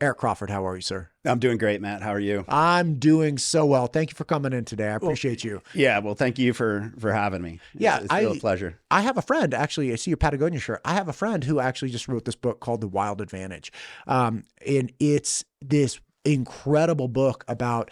Eric Crawford, how are you, sir? I'm doing great, Matt. How are you? I'm doing so well. Thank you for coming in today. I appreciate you. Yeah, well, thank you for having me. It's a real pleasure. I have a friend, actually, I see your Patagonia shirt. I have a friend who actually just wrote this book called The Wild Advantage. And it's this incredible book about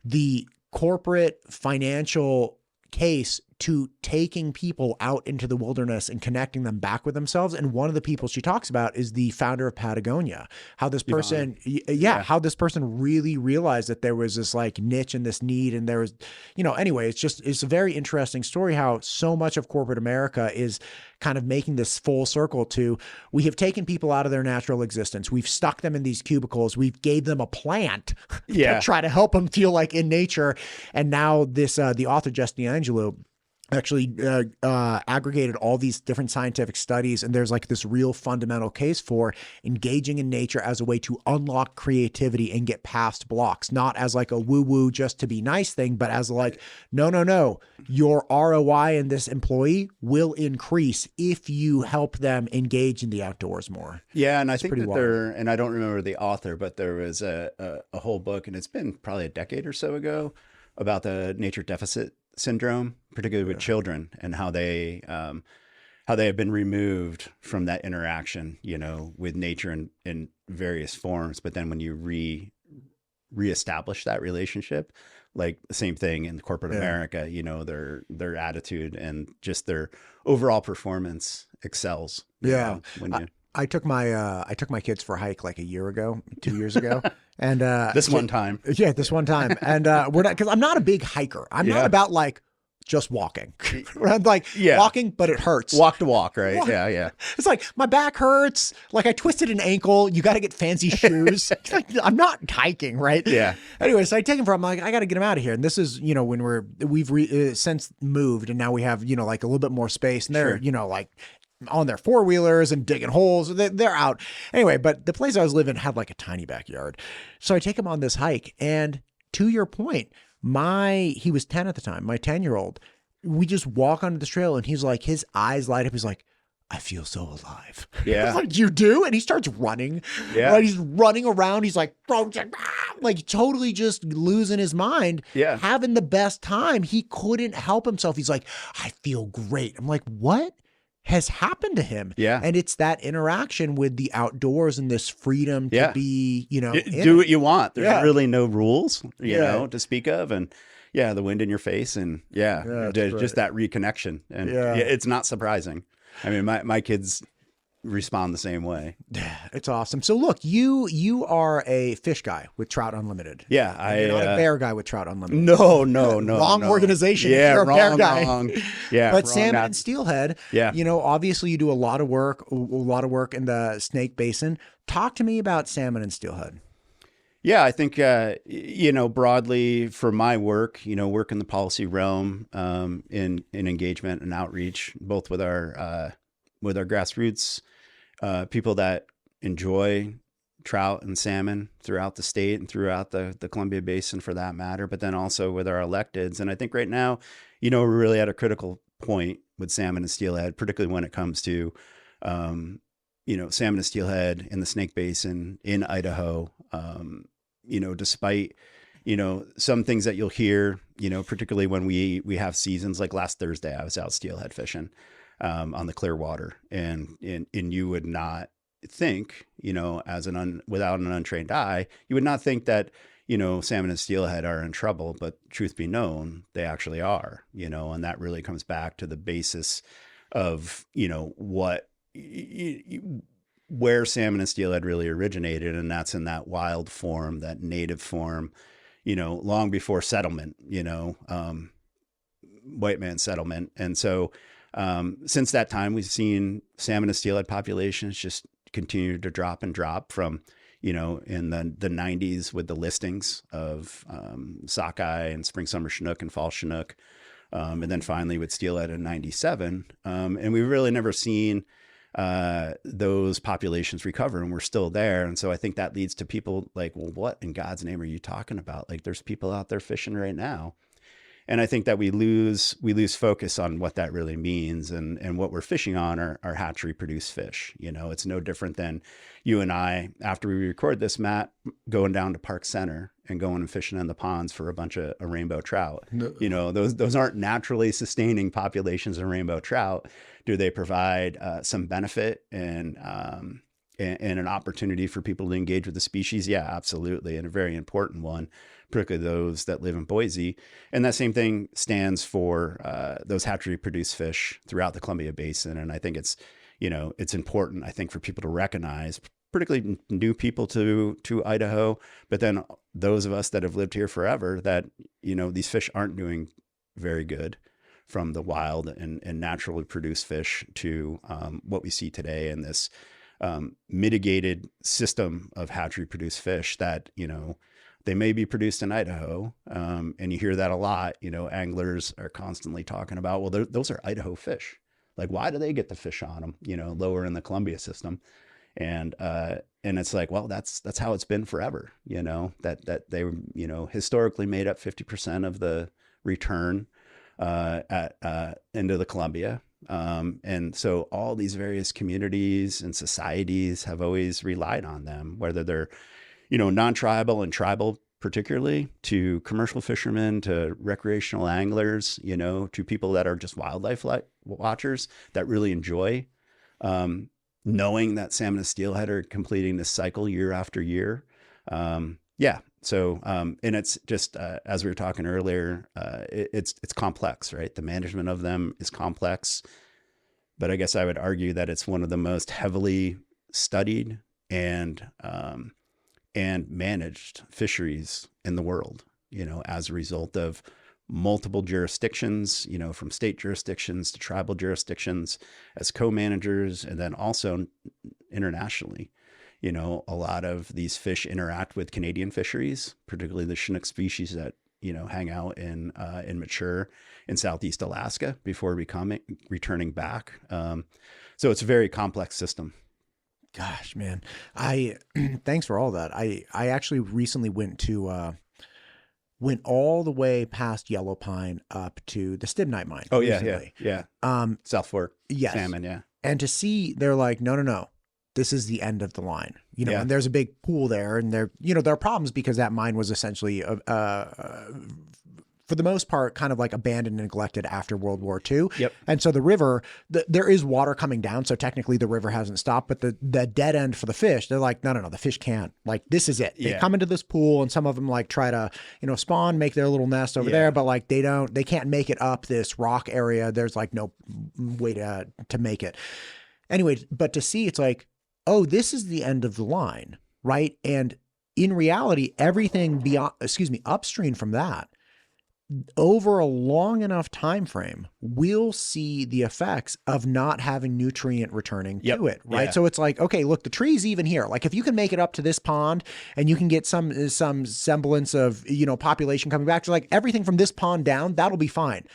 the corporate financial case to taking people out into the wilderness and connecting them back with themselves. And one of the people she talks about is the founder of Patagonia, how this person, how this person really realized that there was this like niche and this need. And there was, anyway, it's a very interesting story how so much of corporate America is kind of making this full circle to, we have taken people out of their natural existence. We've stuck them in these cubicles. We've gave them a plant to try to help them feel like in nature. And now this, the author, Jess D'Angelo, actually aggregated all these different scientific studies. And there's like this real fundamental case for engaging in nature as a way to unlock creativity and get past blocks, not as like a woo-woo just to be nice thing, but as like, no, your ROI in this employee will increase if you help them engage in the outdoors more. Yeah. And I think that and I don't remember the author, but there was a whole book, and it's been probably a decade or so ago, about the nature deficit syndrome, particularly with children, and how they have been removed from that interaction, with nature in various forms. But then when you reestablish that relationship, like the same thing in corporate America, their attitude and just their overall performance excels. I took my kids for a hike like 2 years ago. And this one time. And we're not, because I'm not a big hiker. I'm not about like just walking. I'm like walking, but it hurts. Walk to walk, right? Yeah. It's like my back hurts. Like I twisted an ankle. You got to get fancy shoes. I'm not hiking, right? Yeah. Anyway, so I take them I'm like, I got to get them out of here. And this is, when we've since moved, and now we have, like a little bit more space, and they're, like on their four-wheelers and digging holes. They're out. Anyway, but the place I was living had like a tiny backyard. So I take him on this hike. And to your point, he was 10 at the time, my 10-year-old, we just walk onto the trail and he's like, his eyes light up. He's like, I feel so alive. Yeah. I was like, you do? And he starts running. Yeah. Right? He's running around. He's like, like totally just losing his mind. Yeah. Having the best time. He couldn't help himself. He's like, I feel great. I'm like, what has happened to him? Yeah. And it's that interaction with the outdoors and this freedom to be, do what you want. There's really no rules, you know, to speak of. And the wind in your face, and just that reconnection. And it's not surprising. I mean, my kids respond the same way. It's awesome. So look, you are a fish guy with Trout Unlimited. Yeah. You're not a bear guy with Trout Unlimited. No. Wrong organization. Yeah, you're a bear guy. Wrong. Yeah. But Salmon and Steelhead, yeah. Obviously you do a lot of work in the Snake Basin. Talk to me about Salmon and Steelhead. Yeah, I think, broadly for my work, work in the policy realm, in engagement and outreach, both with our grassroots, people that enjoy trout and salmon throughout the state and throughout the Columbia Basin for that matter, but then also with our electeds. And I think right now, we're really at a critical point with salmon and steelhead, particularly when it comes to, salmon and steelhead in the Snake Basin in Idaho. Despite, some things that you'll hear, particularly when we have seasons, like last Thursday, I was out steelhead fishing on the Clearwater, and you would not think, without an untrained eye, you would not think that, salmon and steelhead are in trouble, but truth be known, they actually are, and that really comes back to the basis of, where salmon and steelhead really originated. And that's in that wild form, that native form, long before settlement, white man settlement. And so, since that time, we've seen salmon and steelhead populations just continue to drop from, in the 90s with the listings of sockeye and spring summer chinook and fall chinook. And then finally with steelhead in 97. And we've really never seen those populations recover, and we're still there. And so I think that leads to people like, well, what in God's name are you talking about? Like, there's people out there fishing right now. And I think that we lose focus on what that really means, and what we're fishing on are hatchery produced fish. You know, it's no different than you and I, after we record this, Matt, going down to Park Center and going and fishing in the ponds for a bunch of rainbow trout. No. You know, those aren't naturally sustaining populations of rainbow trout. Do they provide some benefit and an opportunity for people to engage with the species? Yeah, absolutely. And a very important one, particularly those that live in Boise. And that same thing stands for those hatchery produced fish throughout the Columbia Basin. And I think it's, you know, it's important, I think, for people to recognize, particularly new people to Idaho, but then those of us that have lived here forever, that, you know, these fish aren't doing very good, from the wild and naturally produced fish to what we see today in this mitigated system of hatchery produced fish that, you know, they may be produced in Idaho. And you hear that a lot. You know, anglers are constantly talking about, well, those are Idaho fish. Like, why do they get the fish on them, you know, lower in the Columbia system? And it's like, well, that's how it's been forever, you know, that they, you know, historically made up 50% of the return into the Columbia. And so all these various communities and societies have always relied on them, whether they're, you know, non-tribal and tribal, particularly, to commercial fishermen, to recreational anglers, you know, to people that are just wildlife watchers that really enjoy knowing that salmon and steelhead are completing this cycle year after year. Yeah. So, and it's just, as we were talking earlier, it's complex, right? The management of them is complex, but I guess I would argue that it's one of the most heavily studied and managed fisheries in the world, you know, as a result of multiple jurisdictions, you know, from state jurisdictions to tribal jurisdictions as co-managers, and then also internationally. You know, a lot of these fish interact with Canadian fisheries, particularly the Chinook species that, you know, hang out in mature in Southeast Alaska before returning back. So it's a very complex system. Gosh, man, thanks for all that. I actually recently went all the way past Yellow Pine up to the Stibnite mine. Oh, recently. yeah. South Fork salmon, yeah. And to see, they're like, no. This is the end of the line, you know, and there's a big pool there, and there are problems because that mine was essentially, for the most part, kind of like abandoned and neglected after World War II. Yep. And so the river, there is water coming down. So technically the river hasn't stopped, but the dead end for the fish, they're like, no, the fish can't. Like, this is it. They come into this pool, and some of them like try to, you know, spawn, make their little nest over there, but like they can't make it up this rock area. There's like no way to make it. Anyway, but to see, it's like, oh, this is the end of the line, right? And in reality, everything upstream from that, over a long enough time frame, we'll see the effects of not having nutrient returning to it, right? Yeah. So it's like, okay, look, the tree's even here. Like, if you can make it up to this pond and you can get some semblance of, you know, population coming back, so like everything from this pond down, that'll be fine.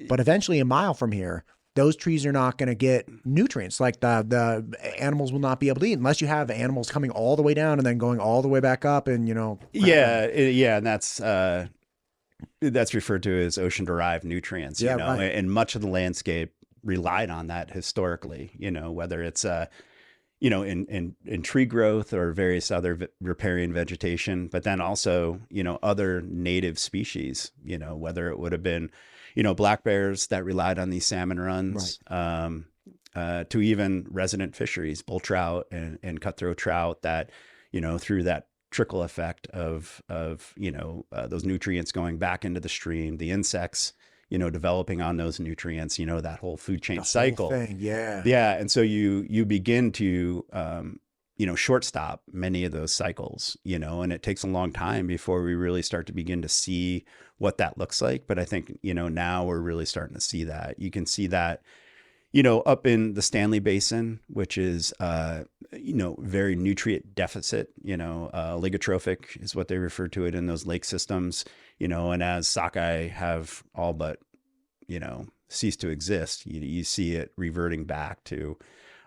But eventually, a mile from here, those trees are not going to get nutrients. Like the animals will not be able to eat unless you have animals coming all the way down and then going all the way back up, and, you know. Yeah. And that's referred to as ocean derived nutrients, you know, right. And much of the landscape relied on that historically, you know, whether it's, you know, in tree growth or various other riparian vegetation, but then also, you know, other native species, you know, whether it would have been, you know, black bears that relied on these salmon runs, right. To even resident fisheries, bull trout and cutthroat trout that, you know, through that trickle effect of you know, those nutrients going back into the stream, the insects, you know, developing on those nutrients, you know, that whole food chain cycle. Yeah. And so you begin to, you know, shortstop many of those cycles, you know, and it takes a long time before we really start to begin to see what that looks like. But I think, you know, now we're really starting to see that. You can see that, you know, up in the Stanley Basin, which is, you know, very nutrient deficit, you know, oligotrophic is what they refer to it in those lake systems, you know, and as sockeye have all but, you know, ceased to exist, you see it reverting back to,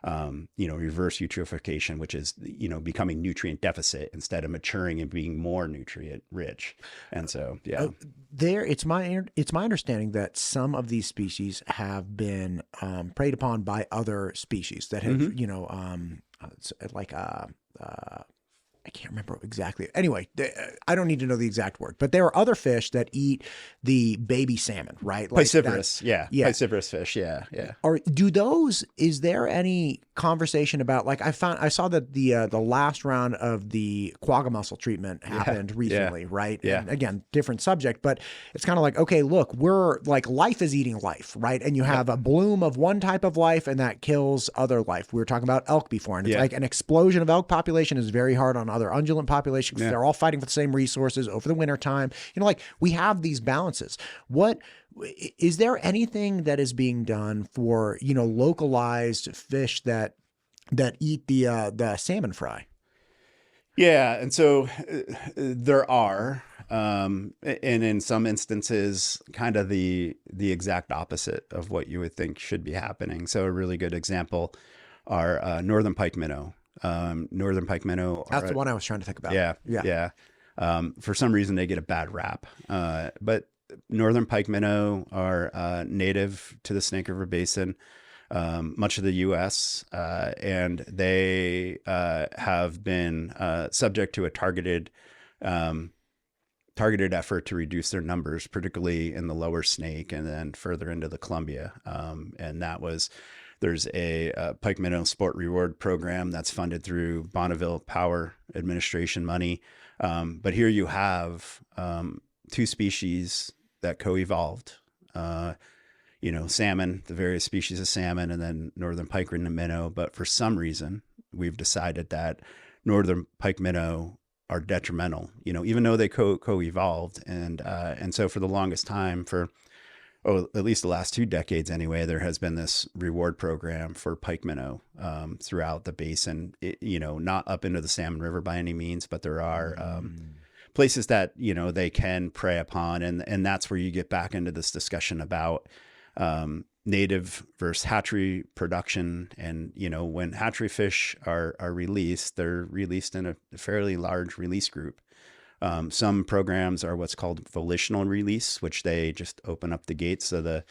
reverse eutrophication, which is, becoming nutrient deficit instead of maturing and being more nutrient rich. And so, yeah. It's my understanding that some of these species have been preyed upon by other species that have, I can't remember exactly. Anyway, I don't need to know the exact word, but there are other fish that eat the baby salmon, right? Like piscivorous, yeah. Piscivorous fish, yeah. Is there any conversation about, like, I saw that the last round of the quagga mussel treatment happened recently, right? Yeah. And again, different subject, but it's kind of like, okay, look, we're like, life is eating life, right? And you have a bloom of one type of life and that kills other life. We were talking about elk before, and it's like an explosion of elk population is very hard on other undulate populations. They're all fighting for the same resources over the winter time. Like, we have these balances. What is there anything that is being done for, localized fish that eat the salmon fry? Yeah. And so there are, and in some instances, kind of the exact opposite of what you would think should be happening. So a really good example are northern pike minnow. Northern pike minnow. That's the one I was trying to think about. Yeah. For some reason, they get a bad rap. But northern pike minnow are native to the Snake River Basin, much of the U.S., and they have been subject to a targeted effort to reduce their numbers, particularly in the lower Snake and then further into the Columbia. And there's a pike minnow sport reward program that's funded through Bonneville Power Administration money. But here you have two species that co-evolved, salmon, the various species of salmon, and then northern pike minnow. But for some reason, we've decided that northern pike minnow are detrimental, even though they co-evolved. And so for the longest time, at least the last 2 decades anyway, there has been this reward program for pike minnow throughout the basin, not up into the Salmon River by any means, but there are places that, they can prey upon. And that's where you get back into this discussion about native versus hatchery production. And, when hatchery fish are released, they're released in a fairly large release group. Some programs are what's called volitional release, which they just open up the gates of the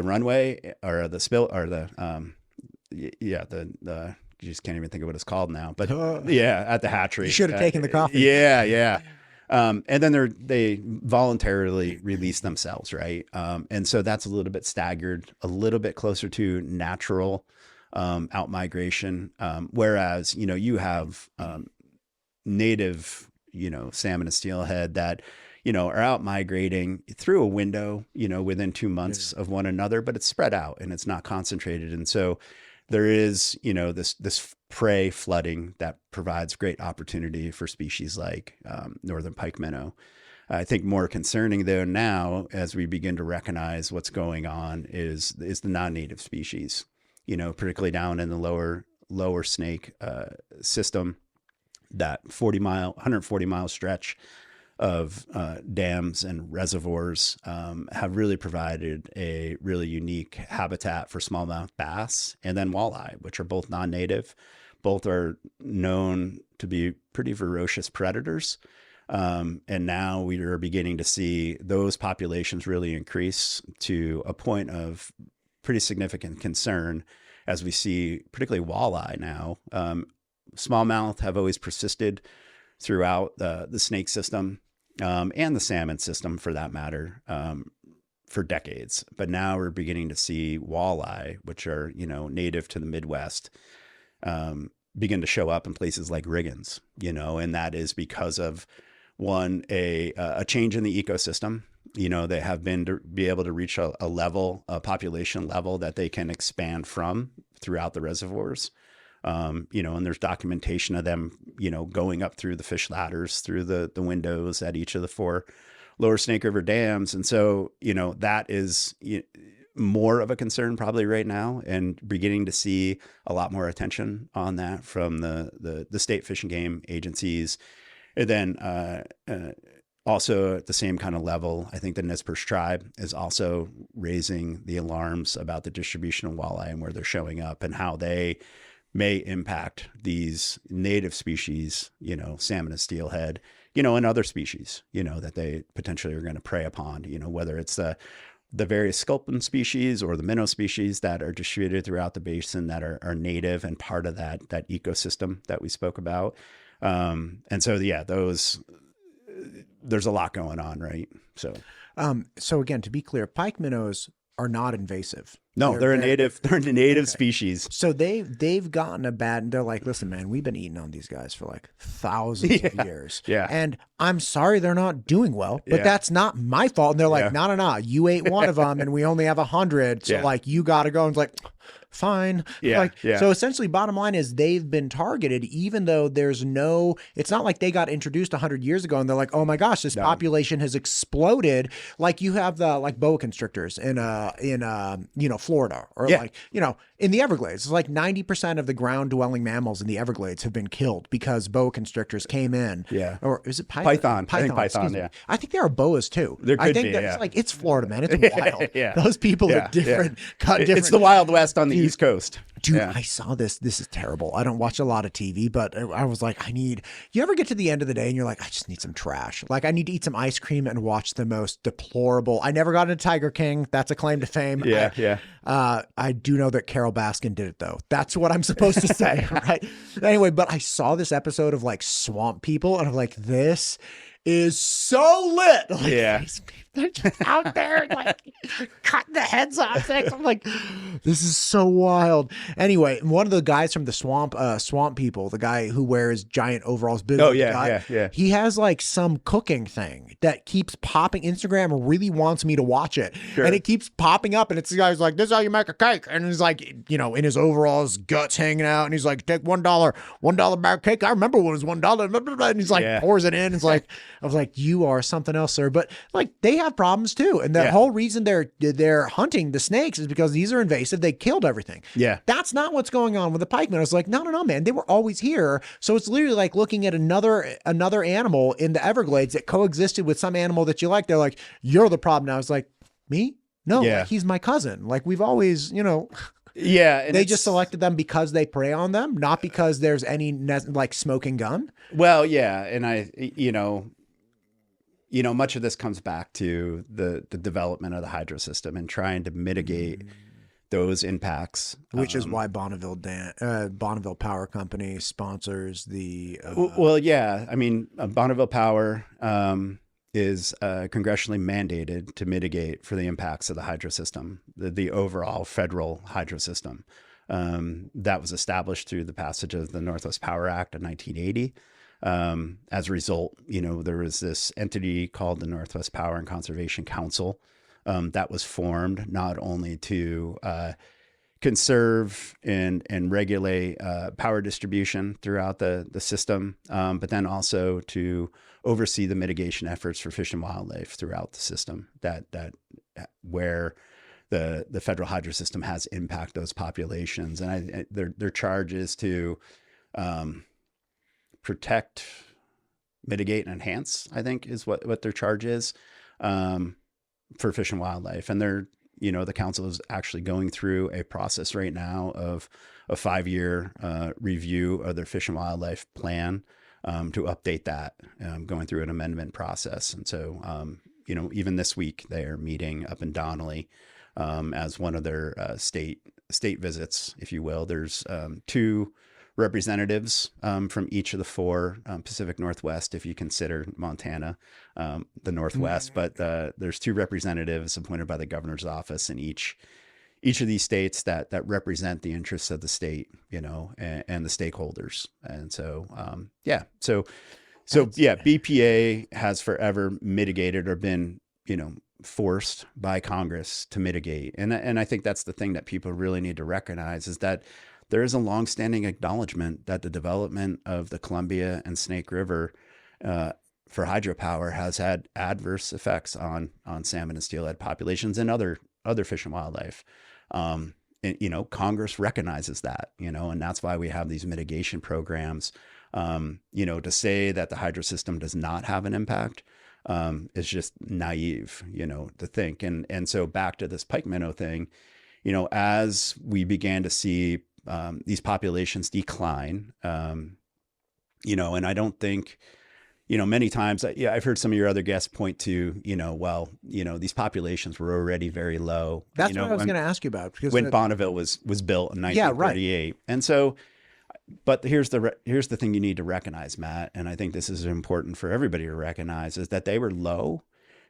runway or the spill or you just can't even think of what it's called now, but at the hatchery. You should have taken the coffee. Yeah. And then they voluntarily release themselves, right? And so that's a little bit staggered, a little bit closer to natural out migration. Whereas, you have native salmon and steelhead that, are out migrating through a window, within 2 months of one another, but it's spread out and it's not concentrated. And so there is, this prey flooding that provides great opportunity for species like northern pike minnow. I think more concerning though now, as we begin to recognize what's going on, is the non-native species, particularly down in the lower Snake system. That 140 mile stretch of dams and reservoirs have really provided a really unique habitat for smallmouth bass and then walleye, which are both non-native. Both are known to be pretty ferocious predators. And now we are beginning to see those populations really increase to a point of pretty significant concern as we see particularly walleye now. Smallmouth have always persisted throughout the snake system and the salmon system for that matter for decades. But now we're beginning to see walleye, which are, native to the Midwest, begin to show up in places like Riggins, and that is because of one, a change in the ecosystem. They have been to be able to reach a population level that they can expand from throughout the reservoirs. And there's documentation of them, going up through the fish ladders, through the windows at each of the 4 lower Snake River dams. And so, that is more of a concern probably right now, and beginning to see a lot more attention on that from the state fish and game agencies. And then Also at the same kind of level, I think the Nez Perce tribe is also raising the alarms about the distribution of walleye and where they're showing up and how they may impact these native species, salmon and steelhead, and other species, that they potentially are going to prey upon, whether it's the various sculpin species or the minnow species that are distributed throughout the basin that are native and part of that ecosystem that we spoke about. And so, yeah, there's a lot going on, right? So again, to be clear, pike minnows are not invasive. No, they're a native okay. species. So they've gotten a bad, and they're like, listen, man, we've been eating on these guys for like thousands of years. Yeah. And I'm sorry they're not doing well, but that's not my fault. And they're like, no, you ate one of them and we only have 100. So like, you got to go. And it's like, fine. So essentially bottom line is they've been targeted, even though it's not like they got introduced 100 years ago and they're like, oh my gosh, this population has exploded. Like you have the boa constrictors in Florida or in the Everglades. It's like 90% of the ground dwelling mammals in the Everglades have been killed because boa constrictors came in. Yeah. Or is it python? I think python, yeah. I think there are boas too. There could be, that's like, it's Florida, man. It's wild. Those people are different. It's the Wild West on the East Coast. Dude, I saw this. This is terrible. I don't watch a lot of TV, but I was like, you ever get to the end of the day and you're like, I just need some trash. Like I need to eat some ice cream and watch the most deplorable. I never got into Tiger King. That's a claim to fame. I do know that Carol Baskin did it though. That's what I'm supposed to say. Right. Anyway, but I saw this episode of like Swamp People and I'm like, this is so lit. Like, they're just out there like cutting the heads off things. I'm like, this is so wild. Anyway, one of the guys from the Swamp People, the guy who wears giant overalls, he has like some cooking thing that keeps popping. Instagram really wants me to watch it. Sure. And it keeps popping up and it's the guy's like, this is how you make a cake. And he's like, in his overalls, guts hanging out. And he's like, take $1 bag cake. I remember when it was $1. And he's like, pours it in. It's like, I was like, you are something else, sir. But like, they have problems too. And the whole reason they're hunting the snakes is because these are invasive. They killed everything. Yeah. That's not what's going on with the pikemen. I was like, no, man. They were always here. So it's literally like looking at another animal in the Everglades that coexisted with some animal that you like. They're like, you're the problem now. I was like, me? No, like, he's my cousin. Like we've always, Yeah. And they just selected them because they prey on them, not because there's any like smoking gun. Well, yeah. And much of this comes back to the development of the hydro system and trying to mitigate those impacts. Which is why Bonneville Power Company sponsors the... Bonneville Power is congressionally mandated to mitigate for the impacts of the hydro system, the overall federal hydro system. That was established through the passage of the Northwest Power Act of 1980. As a result, there was this entity called the Northwest Power and Conservation Council that was formed not only to conserve and regulate power distribution throughout the system, but then also to oversee the mitigation efforts for fish and wildlife throughout the system that where the federal hydro system has impact those populations. And their charge is to protect, mitigate, and enhance, I think is what their charge is for fish and wildlife. And the council is actually going through a process right now of a 5-year review of their fish and wildlife plan to update that, going through an amendment process. And so, even this week they are meeting up in Donnelly as one of their state visits, if you will. There's 2 representatives from each of the 4 Pacific Northwest, if you consider Montana the Northwest. But there's 2 representatives appointed by the governor's office in each of these states that represent the interests of the state, and the stakeholders. And so, BPA has forever mitigated or been, forced by Congress to mitigate. And I think that's the thing that people really need to recognize is that there is a longstanding acknowledgement that the development of the Columbia and Snake River for hydropower has had adverse effects on salmon and steelhead populations and other fish and wildlife. Congress recognizes that, and that's why we have these mitigation programs. To say that the hydro system does not have an impact is just naive, to think. And so back to this pike minnow thing, as we began to see these populations decline, and I don't think, many times, I've heard some of your other guests point to, these populations were already very low. That's what I was going to ask you about. Because when Bonneville was built in 1938. Right. And so, but here's the thing you need to recognize, Matt, and I think this is important for everybody to recognize, is that they were low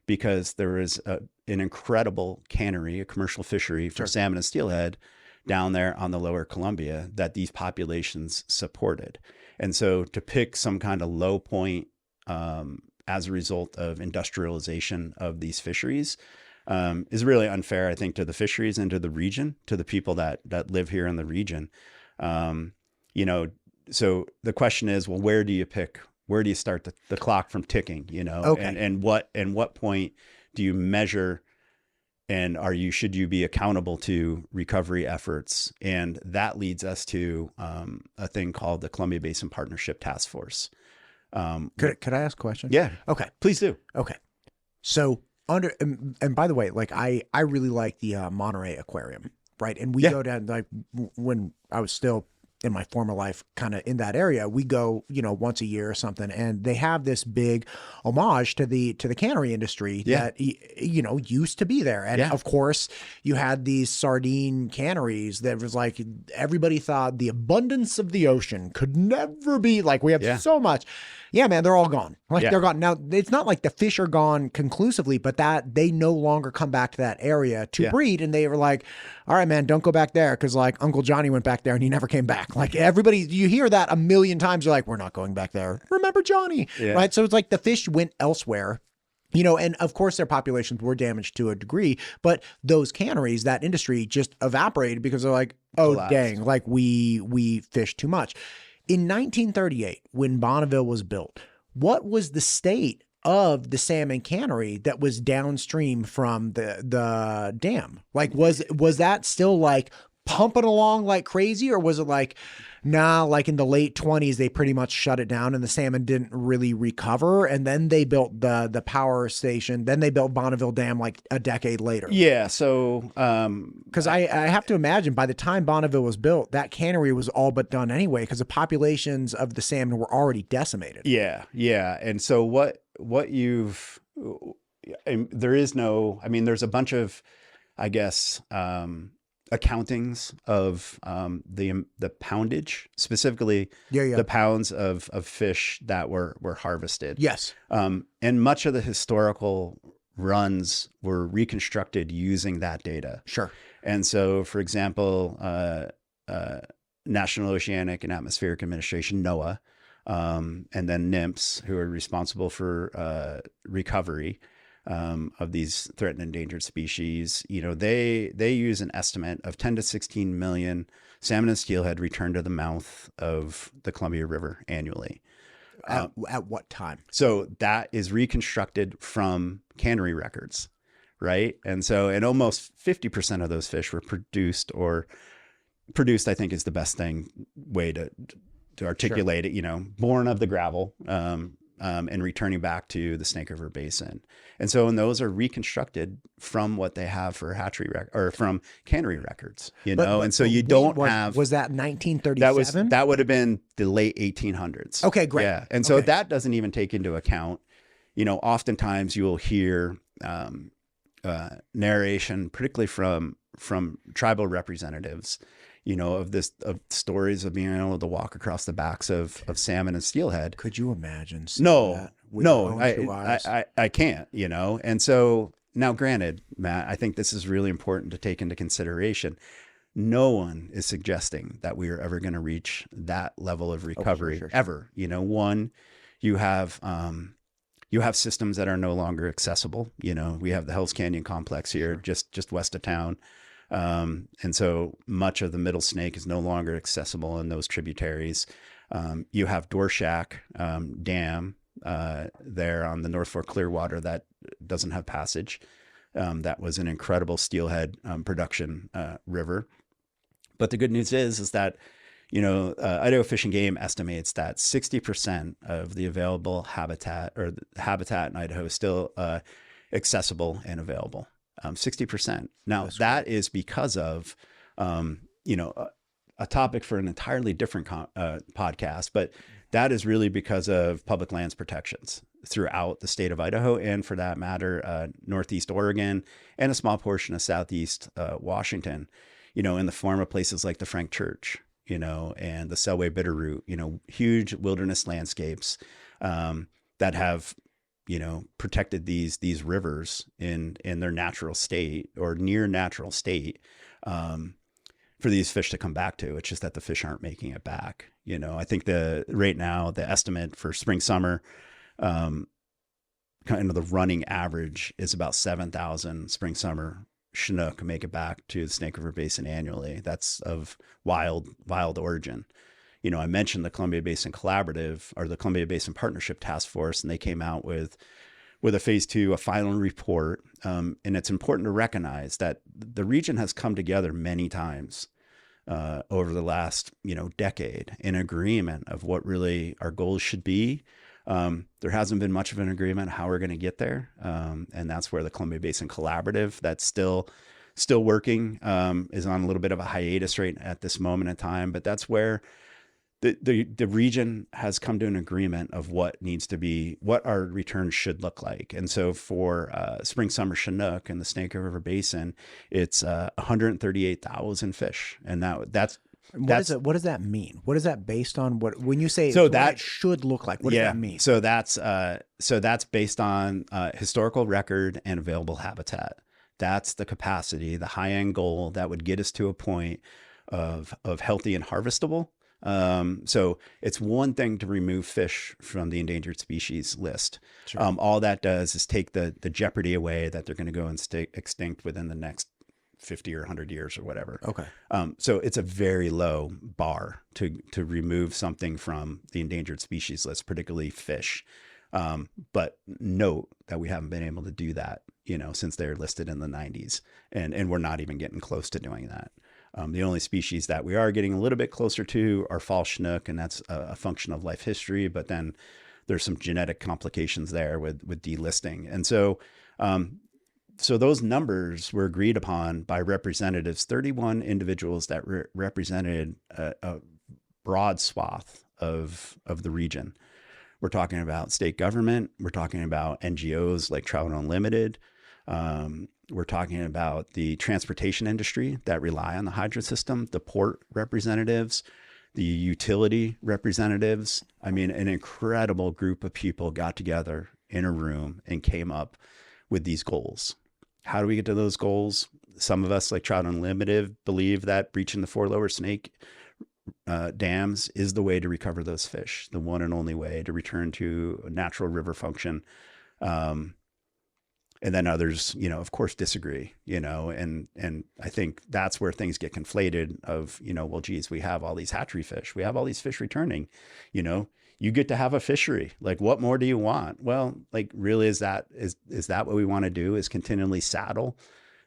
because there was an incredible cannery, a commercial fishery for salmon and steelhead down there on the lower Columbia that these populations supported. And so to pick some kind of low point as a result of industrialization of these fisheries is really unfair, I think, to the fisheries and to the region, to the people that live here in the region. So the question is, well, where do you start the clock from ticking, Okay. and what point do you measure, and should you be accountable to recovery efforts? And that leads us to a thing called the Columbia Basin Partnership Task Force. Could I ask a question? Yeah. Okay. Please do. Okay. So and by the way, like I really like the Monterey Aquarium, right? And we go down, like when I was still in my former life, kind of in that area, we go, once a year or something, and they have this big homage to the cannery industry that, used to be there. And of course you had these sardine canneries that was like, everybody thought the abundance of the ocean could never be like, we have so much. Yeah, man, they're all gone. Like they're gone. Now, it's not like the fish are gone conclusively, but that they no longer come back to that area to breed. And they were like, all right, man, don't go back there. Cause like Uncle Johnny went back there and he never came back. Like everybody, you hear that a million times. You're like, we're not going back there. Remember Johnny, right? So it's like the fish went elsewhere. And of course their populations were damaged to a degree, but those canneries, that industry just evaporated because they're like, oh, dang, like we fished too much. In 1938, when Bonneville was built, what was the state of the salmon cannery that was downstream from the dam? Like, was that still like pumping along like crazy, or was it like, nah, like in the late 20s, they pretty much shut it down and the salmon didn't really recover. And then they built the power station. Then they built Bonneville Dam like a decade later. Yeah. So, because I have to imagine by the time Bonneville was built, that cannery was all but done anyway, because the populations of the salmon were already decimated. Yeah. Yeah. And so there's a bunch of, I guess, accountings of the poundage, specifically the pounds of fish that were harvested. Yes. And much of the historical runs were reconstructed using that data. Sure. And so, for example, National Oceanic and Atmospheric Administration, NOAA, and then NIMS, who are responsible for recovery of these threatened and endangered species, they use an estimate of 10 to 16 million salmon and steelhead returned to the mouth of the Columbia River annually. At what time? So that is reconstructed from cannery records, right? And almost 50% of those fish were produced, I think is the best way to articulate it, born of the gravel, and returning back to the Snake River Basin. And those are reconstructed from what they have for hatchery or from cannery records, and so you don't have. Was that 1937? That would have been the late 1800s. Okay, great. Yeah. And so that doesn't even take into account, oftentimes you will hear narration, particularly from tribal representatives, of stories of being able to walk across the backs of salmon and steelhead. Could you imagine? No, I can't, And so now, granted, Matt, I think this is really important to take into consideration. No one is suggesting that we are ever going to reach that level of recovery ever. One, you have systems that are no longer accessible. We have the Hells Canyon complex here, just west of town. And so much of the Middle Snake is no longer accessible in those tributaries. You have Dorshack Dam there on the North Fork Clearwater that doesn't have passage. That was an incredible steelhead production river. But the good news is that, Idaho Fish and Game estimates that 60% of the available habitat or the habitat in Idaho is still accessible and available. 60%. Now that is because of, a topic for an entirely different podcast, but that is really because of public lands protections throughout the state of Idaho, and for that matter, Northeast Oregon and a small portion of Southeast Washington, in the form of places like the Frank Church, and the Selway Bitterroot, huge wilderness landscapes that have, protected these rivers in their natural state or near natural state for these fish to come back to. It's just that the fish aren't making it back. I think right now the estimate for spring, summer, kind of the running average is about 7,000 spring, summer Chinook make it back to the Snake River Basin annually. That's of wild origin. I mentioned the Columbia Basin Collaborative or the Columbia Basin Partnership Task Force, and they came out with a phase 2, a final report. And it's important to recognize that the region has come together many times over the last, decade in agreement of what really our goals should be. There hasn't been much of an agreement how we're going to get there. And that's where the Columbia Basin Collaborative, that's still working, is on a little bit of a hiatus right at this moment in time. But that's where the region has come to an agreement of what our return should look like. And so for spring, summer Chinook in the Snake River Basin, it's 138,000 fish. And what does that mean? What is that based on? When you say what it should look like, what does that mean? So that's based on historical record and available habitat. That's the capacity, the high end goal that would get us to a point of healthy and harvestable. So it's one thing to remove fish from the endangered species list. Sure. All that does is take the jeopardy away that they're going to go and stay extinct within the next 50 or 100 years or whatever. Okay. So it's a very low bar to remove something from the endangered species list, particularly fish. But note that we haven't been able to do that, since they're listed in the 90s, and we're not even getting close to doing that. The only species that we are getting a little bit closer to are fall Chinook, and that's a function of life history, but then there's some genetic complications there with delisting. And so those numbers were agreed upon by representatives, 31 individuals that represented a broad swath of the region. We're talking about state government. We're talking about NGOs like Trout Unlimited. We're talking about the transportation industry that rely on the hydro system, the port representatives, the utility representatives. I mean, an incredible group of people got together in a room and came up with these goals. How do we get to those goals? Some of us, like Trout Unlimited, believe that breaching the 4 lower Snake dams is the way to recover those fish, the one and only way to return to a natural river function. And then others, of course, disagree, and I think that's where things get conflated of, well, geez, we have all these hatchery fish. We have all these fish returning, you get to have a fishery. Like, what more do you want? Well, like, really, is that what we want to do, is continually saddle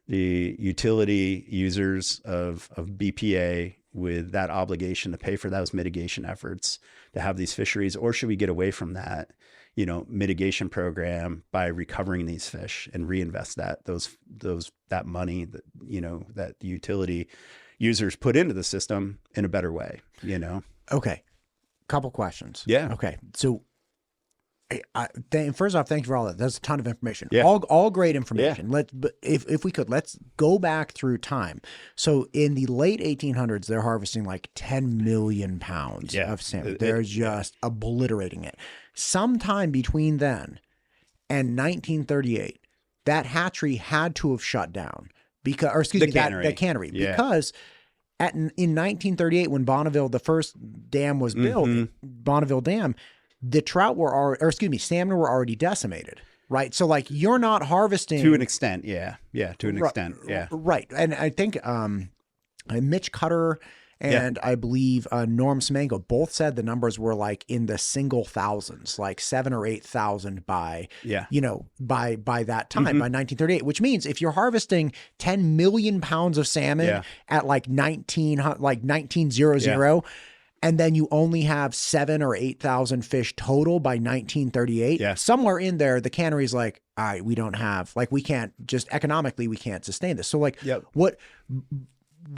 the utility users of BPA with that obligation to pay for those mitigation efforts to have these fisheries? Or should we get away from that, mitigation program by recovering these fish and reinvest that money that, that the utility users put into the system in a better way, Okay. Couple questions. Yeah. Okay. So first off, thank you for all that. That's a ton of information. Yeah. All great information. Yeah. But if we could, let's go back through time. So in the late 1800s, they're harvesting like 10 million pounds of salmon. They're just obliterating it. Sometime between then and 1938, that hatchery had to have shut down that cannery, because in 1938, when Bonneville, the first dam was built, Bonneville Dam, the salmon were already decimated, right? So like, you're not harvesting to an extent. Yeah. To an extent. Yeah. Right. And I think Mitch Cutter and I believe Norm Semengo both said the numbers were like in the single thousands, like 7,000 or 8,000 by that time, by 1938, which means if you're harvesting 10 million pounds of salmon at like 1900, and then you only have 7,000 or 8,000 fish total by 1938. Yeah. Somewhere in there, the cannery's like, all right, we don't have, like, we can't just economically, we can't sustain this. So like,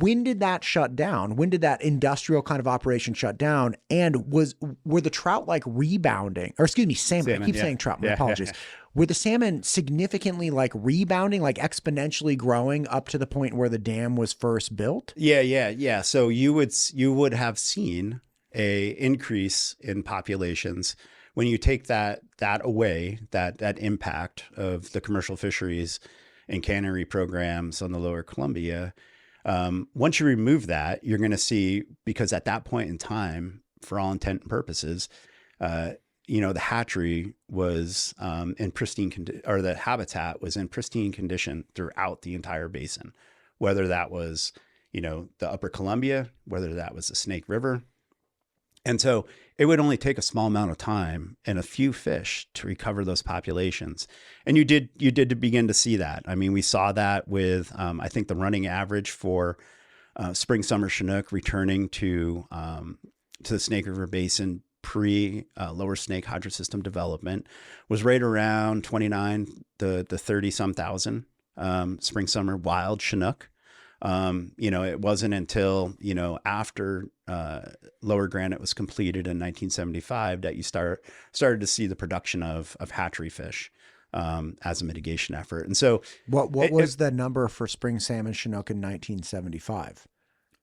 when did that shut down? When did that industrial kind of operation shut down? And were the trout like rebounding, or excuse me, salmon. I keep saying trout. My apologies. Were the salmon significantly like rebounding, like exponentially growing up to the point where the dam was first built? Yeah. So you would have seen a increase in populations when you take that away, that impact of the commercial fisheries and cannery programs on the Lower Columbia. Once you remove that, you're going to see, because at that point in time, for all intent and purposes, the hatchery was in pristine condition, or the habitat was in pristine condition throughout the entire basin, whether that was, the Upper Columbia, whether that was the Snake River. And so it would only take a small amount of time and a few fish to recover those populations. And you did begin to see that. I mean, we saw that with, I think the running average for spring, summer Chinook returning to the Snake River Basin pre Lower Snake hydrosystem development was right around 29 to 30 some thousand spring, summer wild Chinook. It wasn't until, after Lower Granite was completed in 1975 that you started to see the production of hatchery fish as a mitigation effort. And so what was the number for spring salmon Chinook in 1975?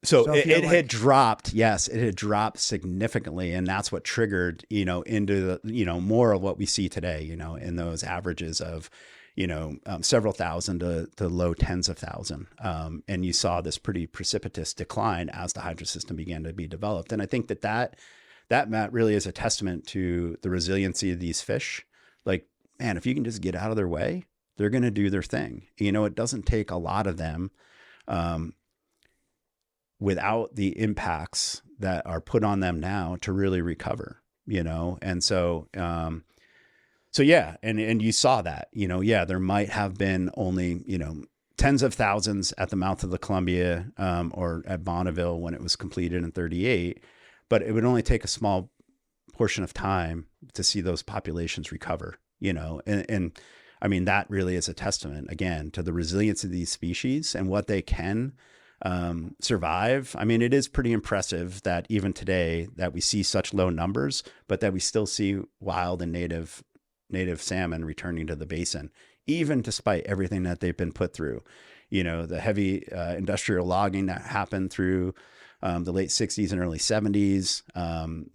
So it had dropped. Yes, it had dropped significantly. And that's what triggered, into the, more of what we see today, in those averages of, several thousand to low tens of thousand. And you saw this pretty precipitous decline as the hydrosystem began to be developed. And I think that Matt, really is a testament to the resiliency of these fish. Like, man, if you can just get out of their way, they're going to do their thing. It doesn't take a lot of them without the impacts that are put on them now to really recover, And so, yeah. And you saw that, there might have been only, tens of thousands at the mouth of the Columbia, or at Bonneville when it was completed in 38, but it would only take a small portion of time to see those populations recover, and I mean, that really is a testament, again, to the resilience of these species and what they can survive. I mean, it is pretty impressive that even today that we see such low numbers, but that we still see wild and native salmon returning to the basin, even despite everything that they've been put through. The heavy industrial logging that happened through the late 60s and early 70s,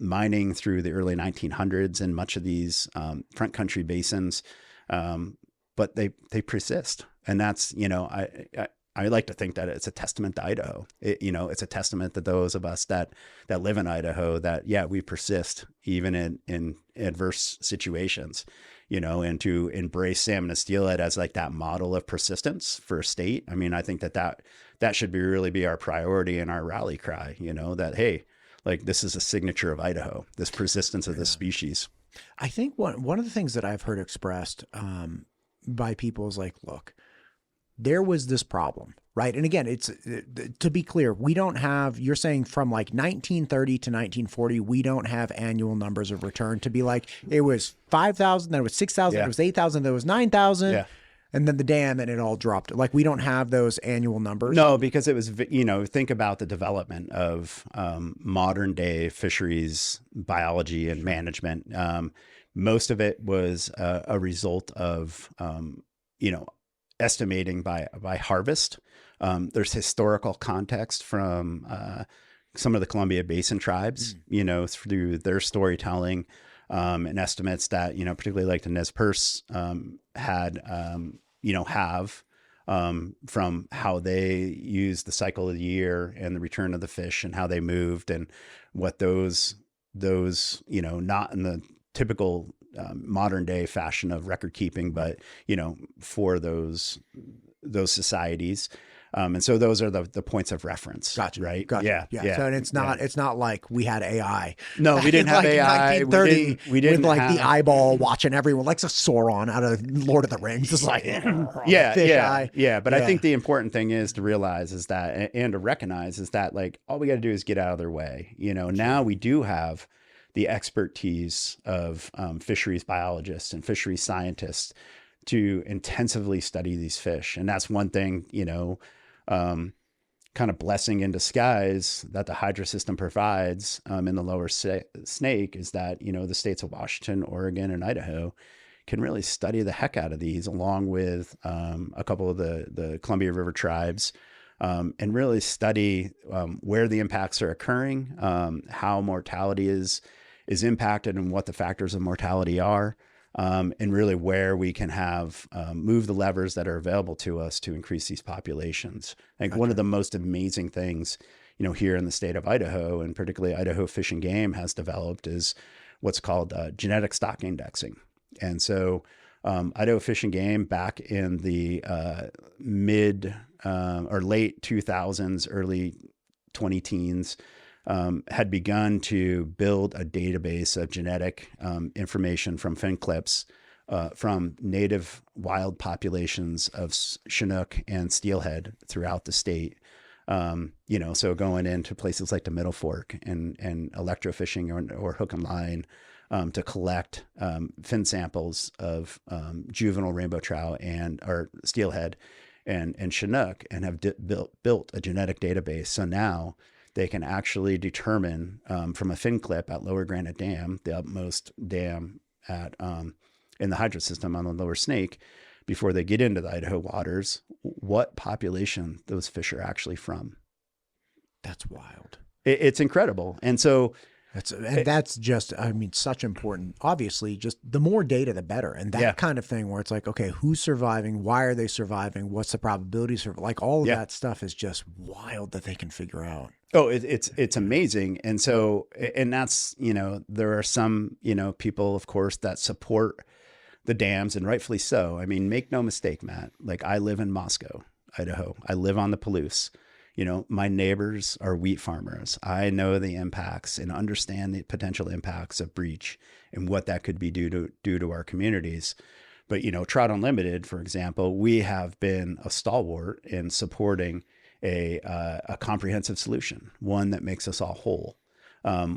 mining through the early 1900s in much of these front country basins, but they persist. And that's, I like to think that it's a testament to Idaho. It's a testament to those of us that live in Idaho that, we persist even in adverse situations, and to embrace salmon and steelhead as like that model of persistence for a state. I mean, I think that should really be our priority and our rally cry, that, hey, like this is a signature of Idaho, this persistence of this species. I think one of the things that I've heard expressed by people is like, look, there was this problem, right? And again, it's to be clear, we don't have, you're saying from like 1930 to 1940, we don't have annual numbers of return to be like, it was 5,000, then it was 6,000, then it was 8,000, then it was 9,000. And then the dam and it all dropped. Like we don't have those annual numbers. No, because it was, think about the development of modern day fisheries biology and management. Most of it was a result of, estimating by harvest. There's historical context from some of the Columbia Basin tribes, through their storytelling and estimates that, particularly like the Nez Perce had, have from how they used the cycle of the year and the return of the fish and how they moved and what those not in the typical modern day fashion of record keeping, but for those societies, And so those are the points of reference. Gotcha. Right. Gotcha. Yeah. So and it's not like we had AI. No, we didn't have like AI. 1930 We didn't with like have the eyeball watching everyone, like a Sauron out of Lord of the Rings. It's like fish eye. Yeah. But I think the important thing is to realize is that, and to recognize is that like all we got to do is get out of their way. Now we do have the expertise of fisheries biologists and fisheries scientists to intensively study these fish. And that's one thing, kind of blessing in disguise that the hydro system provides in the lower snake is that, the states of Washington, Oregon, and Idaho can really study the heck out of these along with a couple of the Columbia River tribes and really study where the impacts are occurring, how mortality is impacted and what the factors of mortality are. And really where we can have move the levers that are available to us to increase these populations. I think one of the most amazing things, here in the state of Idaho, and particularly Idaho Fish and Game has developed is what's called genetic stock indexing. And so Idaho Fish and Game back in the mid or late 2000s, early 2010s, had begun to build a database of genetic information from fin clips from native wild populations of Chinook and steelhead throughout the state. So going into places like the Middle Fork and electrofishing or hook and line to collect fin samples of juvenile rainbow trout or steelhead and Chinook, and have built a genetic database. So now they can actually determine from a fin clip at Lower Granite Dam, the utmost dam at in the hydro system on the Lower Snake, before they get into the Idaho waters, what population those fish are actually from. That's wild. It's incredible. And so that's just, such important. Obviously, just the more data, the better. And that kind of thing where it's like, okay, who's surviving? Why are they surviving? What's the probability of like all of that stuff is just wild that they can figure out. Oh, it's amazing. And so, and that's, there are some, people, of course, that support the dams, and rightfully so. I mean, make no mistake, Matt, like I live in Moscow, Idaho. I live on the Palouse. My neighbors are wheat farmers. I know the impacts and understand the potential impacts of breach and what that could be due to our communities. But, Trout Unlimited, for example, we have been a stalwart in supporting a comprehensive solution, one that makes us all whole,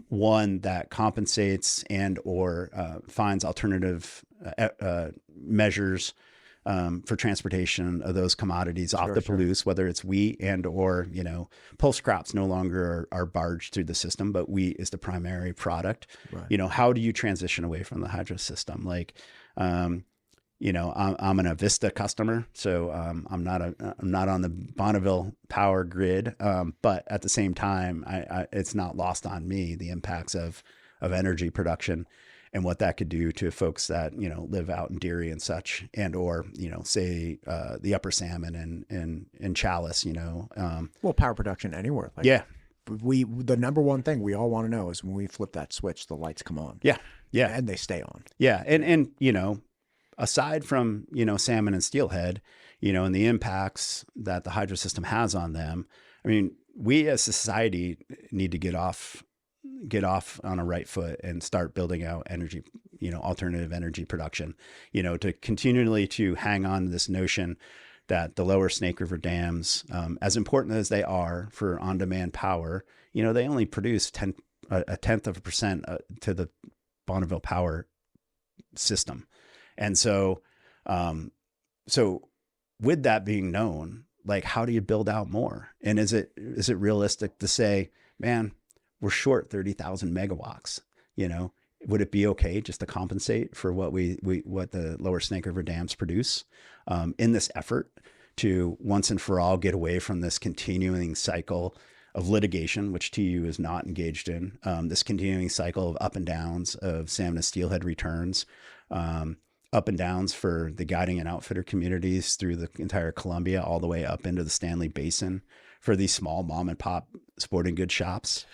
one that compensates and or finds alternative measures for transportation of those commodities off the Palouse, whether it's wheat and or, pulse crops no longer are barged through the system, but wheat is the primary product. Right. How do you transition away from the hydro system? Like, I'm an Avista customer, so I'm not on the Bonneville power grid, but at the same time, it's not lost on me the impacts of energy production and what that could do to folks that live out in Deary and such, and or say the Upper Salmon and Chalice. Well, power production anywhere. Like, the number one thing we all want to know is when we flip that switch, the lights come on. Yeah, and they stay on. Yeah, and aside from, salmon and steelhead, and the impacts that the hydro system has on them, I mean, we as society need to get off on a right foot and start building out energy, alternative energy production, to continually to hang on to this notion that the lower Snake River dams, as important as they are for on-demand power, they only produce a tenth of a percent to the Bonneville power system. And so, with that being known, like, how do you build out more? And is it realistic to say, man, we're short 30,000 megawatts, would it be okay just to compensate for what what the lower Snake River dams produce, in this effort to once and for all get away from this continuing cycle of litigation, which TU is not engaged in, this continuing cycle of up and downs of salmon and steelhead returns, up and downs for the guiding and outfitter communities through the entire Columbia, all the way up into the Stanley Basin for these small mom and pop sporting goods shops.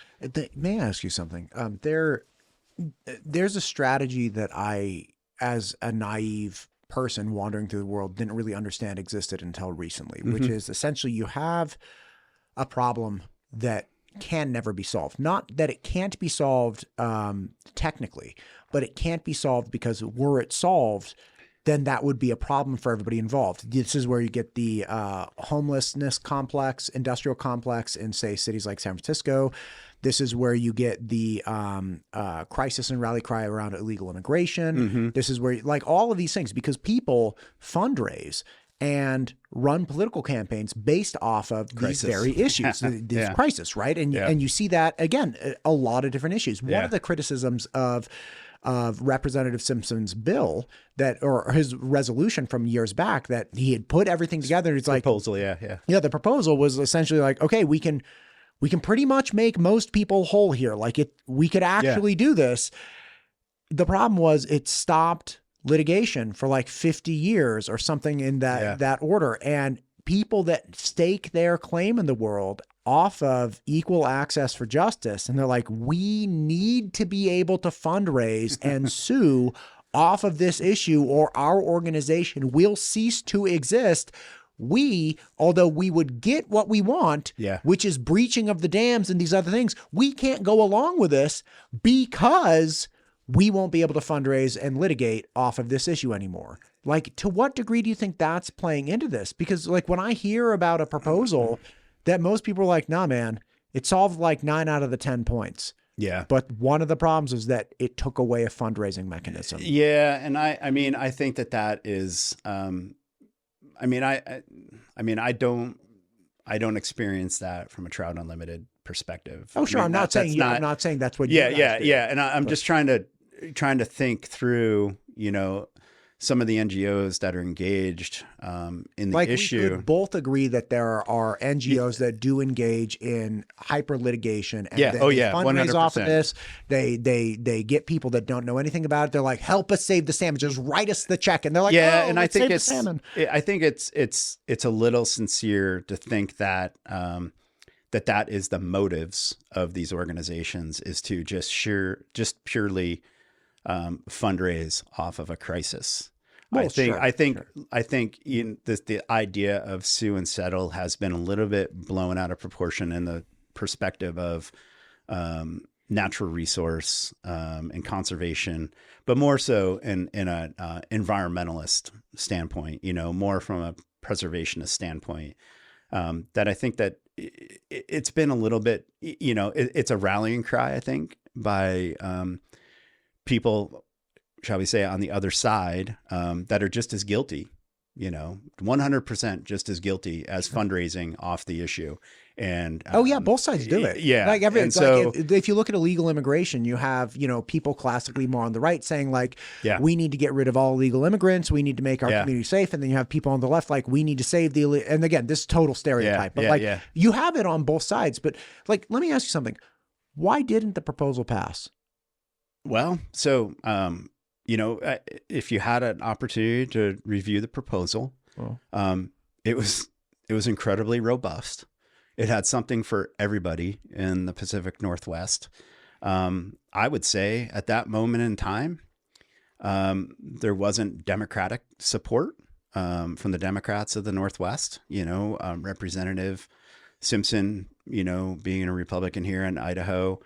May I ask you something? There's a strategy that I, as a naive person wandering through the world didn't really understand existed until recently, which is essentially you have a problem that can never be solved. Not that it can't be solved technically, but it can't be solved because were it solved, then that would be a problem for everybody involved. This is where you get the homelessness complex, industrial complex in, say, cities like San Francisco. This is where you get the crisis and rally cry around illegal immigration. This is where, like, all of these things, because people fundraise and run political campaigns based off of these very issues, this crisis, right? And and you see that, again, a lot of different issues. One of the criticisms of Representative Simpson's bill or his resolution from years back, that he had put everything together. It's like proposal, the proposal was essentially like, okay, we can pretty much make most people whole here. Like we could actually do this. The problem was it stopped litigation for like 50 years or something in that order. And people that stake their claim in the world off of equal access for justice, and they're like, we need to be able to fundraise and sue off of this issue or our organization will cease to exist. Although we would get what we want, which is breaching of the dams and these other things, we can't go along with this because we won't be able to fundraise and litigate off of this issue anymore. Like, to what degree do you think that's playing into this? Because, like, when I hear about a proposal that most people are like, nah, man, it solved like 9 out of the 10 points. Yeah. But one of the problems is that it took away a fundraising mechanism. Yeah. And I mean, I think that is, I don't experience that from a Trout Unlimited perspective. Oh, sure. I'm not saying that's what. Yeah. And I'm just trying to think through, some of the NGOs that are engaged in the issue. We could both agree that there are NGOs that do engage in hyper litigation. And they fundraise 100%. off of this. They get people that don't know anything about it. They're like, help us save the salmon. Just write us the check. And they're like, and I think it's a little sincere to think that that is the motives of these organizations, is to just purely fundraise off of a crisis. Well, I think the idea of sue and settle has been a little bit blown out of proportion in the perspective of natural resource and conservation, but more so in an environmentalist standpoint, more from a preservationist standpoint. That I think that it's been a little bit, it's a rallying cry, I think, by people, shall we say, on the other side that are just as guilty, 100% just as guilty as fundraising off the issue. And both sides do it. Yeah. Like if you look at illegal immigration, you have, people classically more on the right saying like, we need to get rid of all illegal immigrants. We need to make our community safe. And then you have people on the left like, we need to save and again, this is total stereotype, but you have it on both sides. But like, let me ask you something. Why didn't the proposal pass? Well, so, if you had an opportunity to review the proposal, it was incredibly robust. It had something for everybody in the Pacific Northwest. I would say at that moment in time, there wasn't Democratic support from the Democrats of the Northwest. Representative Simpson, being a Republican here in Idaho,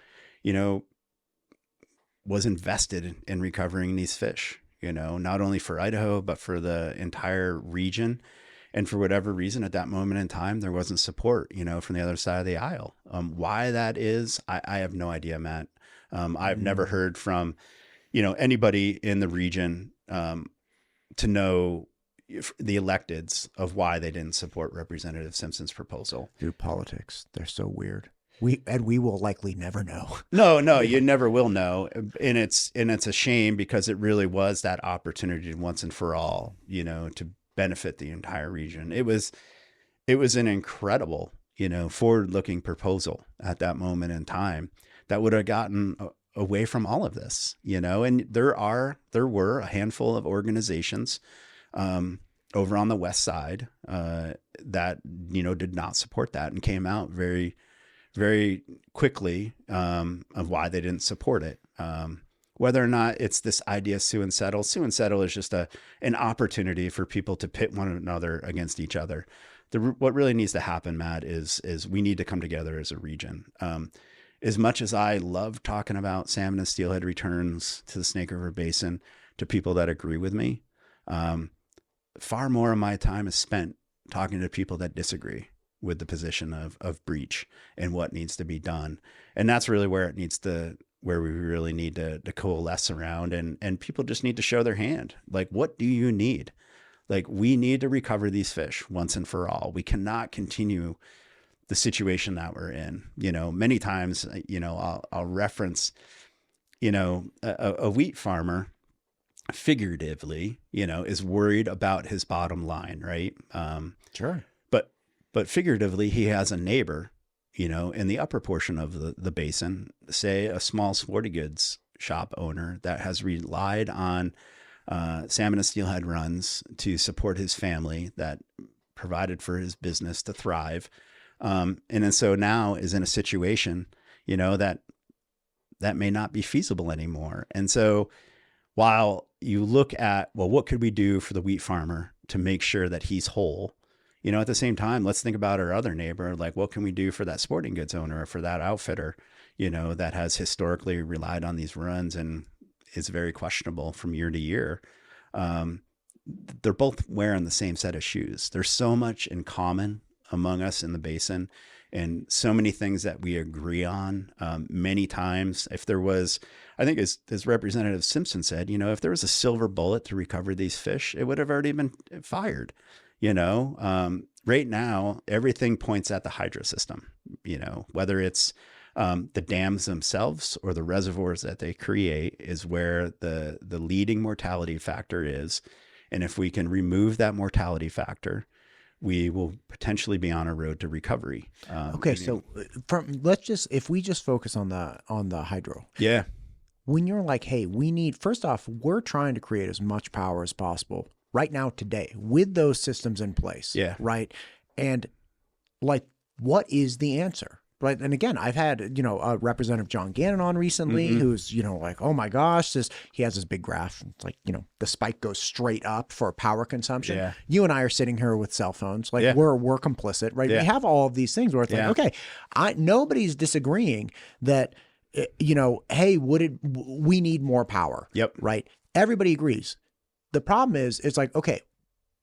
was invested in recovering these fish, not only for Idaho, but for the entire region. And for whatever reason, at that moment in time, there wasn't support, from the other side of the aisle. Why that is, I have no idea, Matt. I've never heard from, anybody in the region to know the electeds of why they didn't support Representative Simpson's proposal. Dude, politics, they're so weird. We will likely never know. No, you never will know. And it's a shame, because it really was that opportunity once and for all, to benefit the entire region. It was an incredible, forward-looking proposal at that moment in time that would have gotten away from all of this, and there were a handful of organizations over on the west side that, did not support that and came out very, very quickly of why they didn't support it. whether or not it's this idea sue and settle. Sue and settle is just an opportunity for people to pit one another against each other. What really needs to happen, Matt, is we need to come together as a region. As much as I love talking about salmon and steelhead returns to the Snake River Basin to people that agree with me, far more of my time is spent talking to people that disagree with the position of breach and what needs to be done. And that's really where we really need to coalesce around, and people just need to show their hand. Like, what do you need? Like, we need to recover these fish once and for all. We cannot continue the situation that we're in. Many times, I'll reference, a wheat farmer figuratively, is worried about his bottom line, right? Sure. But figuratively, he has a neighbor, in the upper portion of the basin, say a small sporting goods shop owner that has relied on salmon and steelhead runs to support his family, that provided for his business to thrive. And then so now is in a situation, that may not be feasible anymore. And so while you look at, well, what could we do for the wheat farmer to make sure that he's whole? At the same time, let's think about our other neighbor. Like, what can we do for that sporting goods owner or for that outfitter, that has historically relied on these runs and is very questionable from year to year? They're both wearing the same set of shoes. There's so much in common among us in the basin, and so many things that we agree on. Many times, if there was, I think as Representative Simpson said, if there was a silver bullet to recover these fish, it would have already been fired. Right now, everything points at the hydro system, whether it's the dams themselves or the reservoirs that they create is where the leading mortality factor is. And if we can remove that mortality factor, we will potentially be on a road to recovery. Okay. So if we just focus on the hydro. Yeah. When you're like, hey, first off, we're trying to create as much power as possible right now today with those systems in place. Yeah. Right. And like, what is the answer? Right. And again, I've had, Representative John Gannon on recently, who's, like, oh my gosh, he has this big graph. It's like, the spike goes straight up for power consumption. Yeah. You and I are sitting here with cell phones. Like we're complicit, right? Yeah. We have all of these things where it's like, okay, nobody's disagreeing that, hey, we need more power. Yep. Right. Everybody agrees. The problem is, it's like, okay,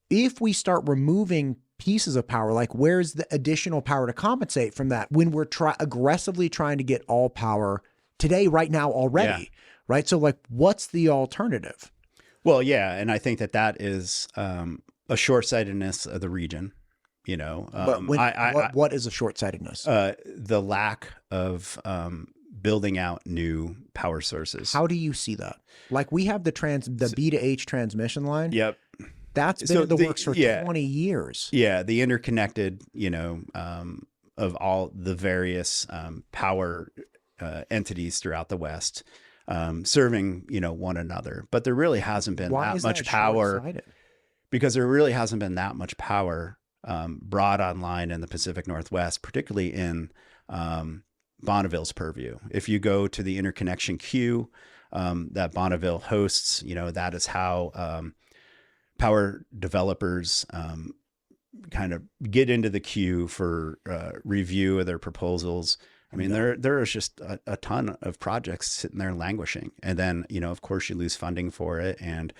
if we start removing pieces of power, like where's the additional power to compensate from that when we're aggressively trying to get all power today, right now already, right? So like, what's the alternative? Well, yeah. And I think that is a short-sightedness of the region, But what is a short-sightedness? The lack of building out new power sources. How do you see that? Like we have the B to H transmission line. Yep. That's been in the works for 20 years. Yeah. The interconnected, of all the various power entities throughout the West serving, one another. But there really hasn't been that much power. Because there really hasn't been that much power brought online in the Pacific Northwest, particularly in Bonneville's purview. If you go to the interconnection queue that Bonneville hosts, that is how power developers kind of get into the queue for review of their proposals. I mean, there is just a ton of projects sitting there languishing. And then, of course, you lose funding for it and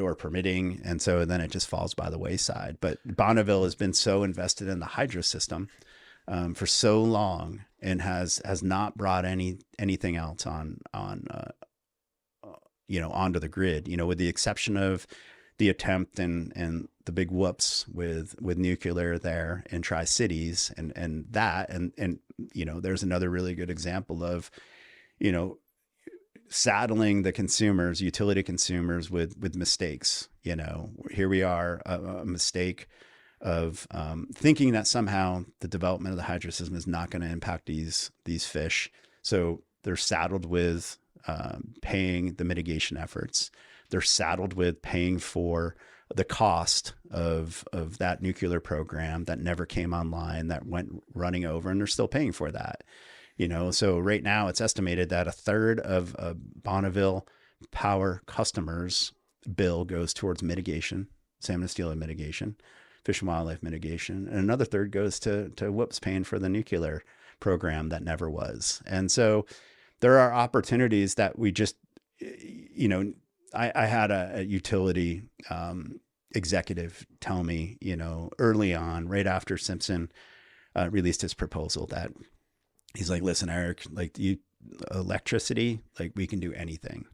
or permitting. And so then it just falls by the wayside. But Bonneville has been so invested in the hydro system for so long and has not brought anything else onto the grid, with the exception of the attempt and the big whoops with nuclear there in Tri-Cities and there's another really good example of, saddling the consumers, utility consumers with mistakes. Here we are, a mistake of thinking that somehow the development of the hydro system is not going to impact these fish. So they're saddled with paying the mitigation efforts. They're saddled with paying for the cost of that nuclear program that never came online, that went running over, and they're still paying for that. So right now it's estimated that a third of Bonneville Power customers' bill goes towards mitigation, salmon and steelhead mitigation, fish and wildlife mitigation, and another third goes to whoops, paying for the nuclear program that never was. And so there are opportunities that we just, I had a utility executive tell me, early on, right after Simpson released his proposal, that he's like, listen, Eric, like electricity, like we can do anything.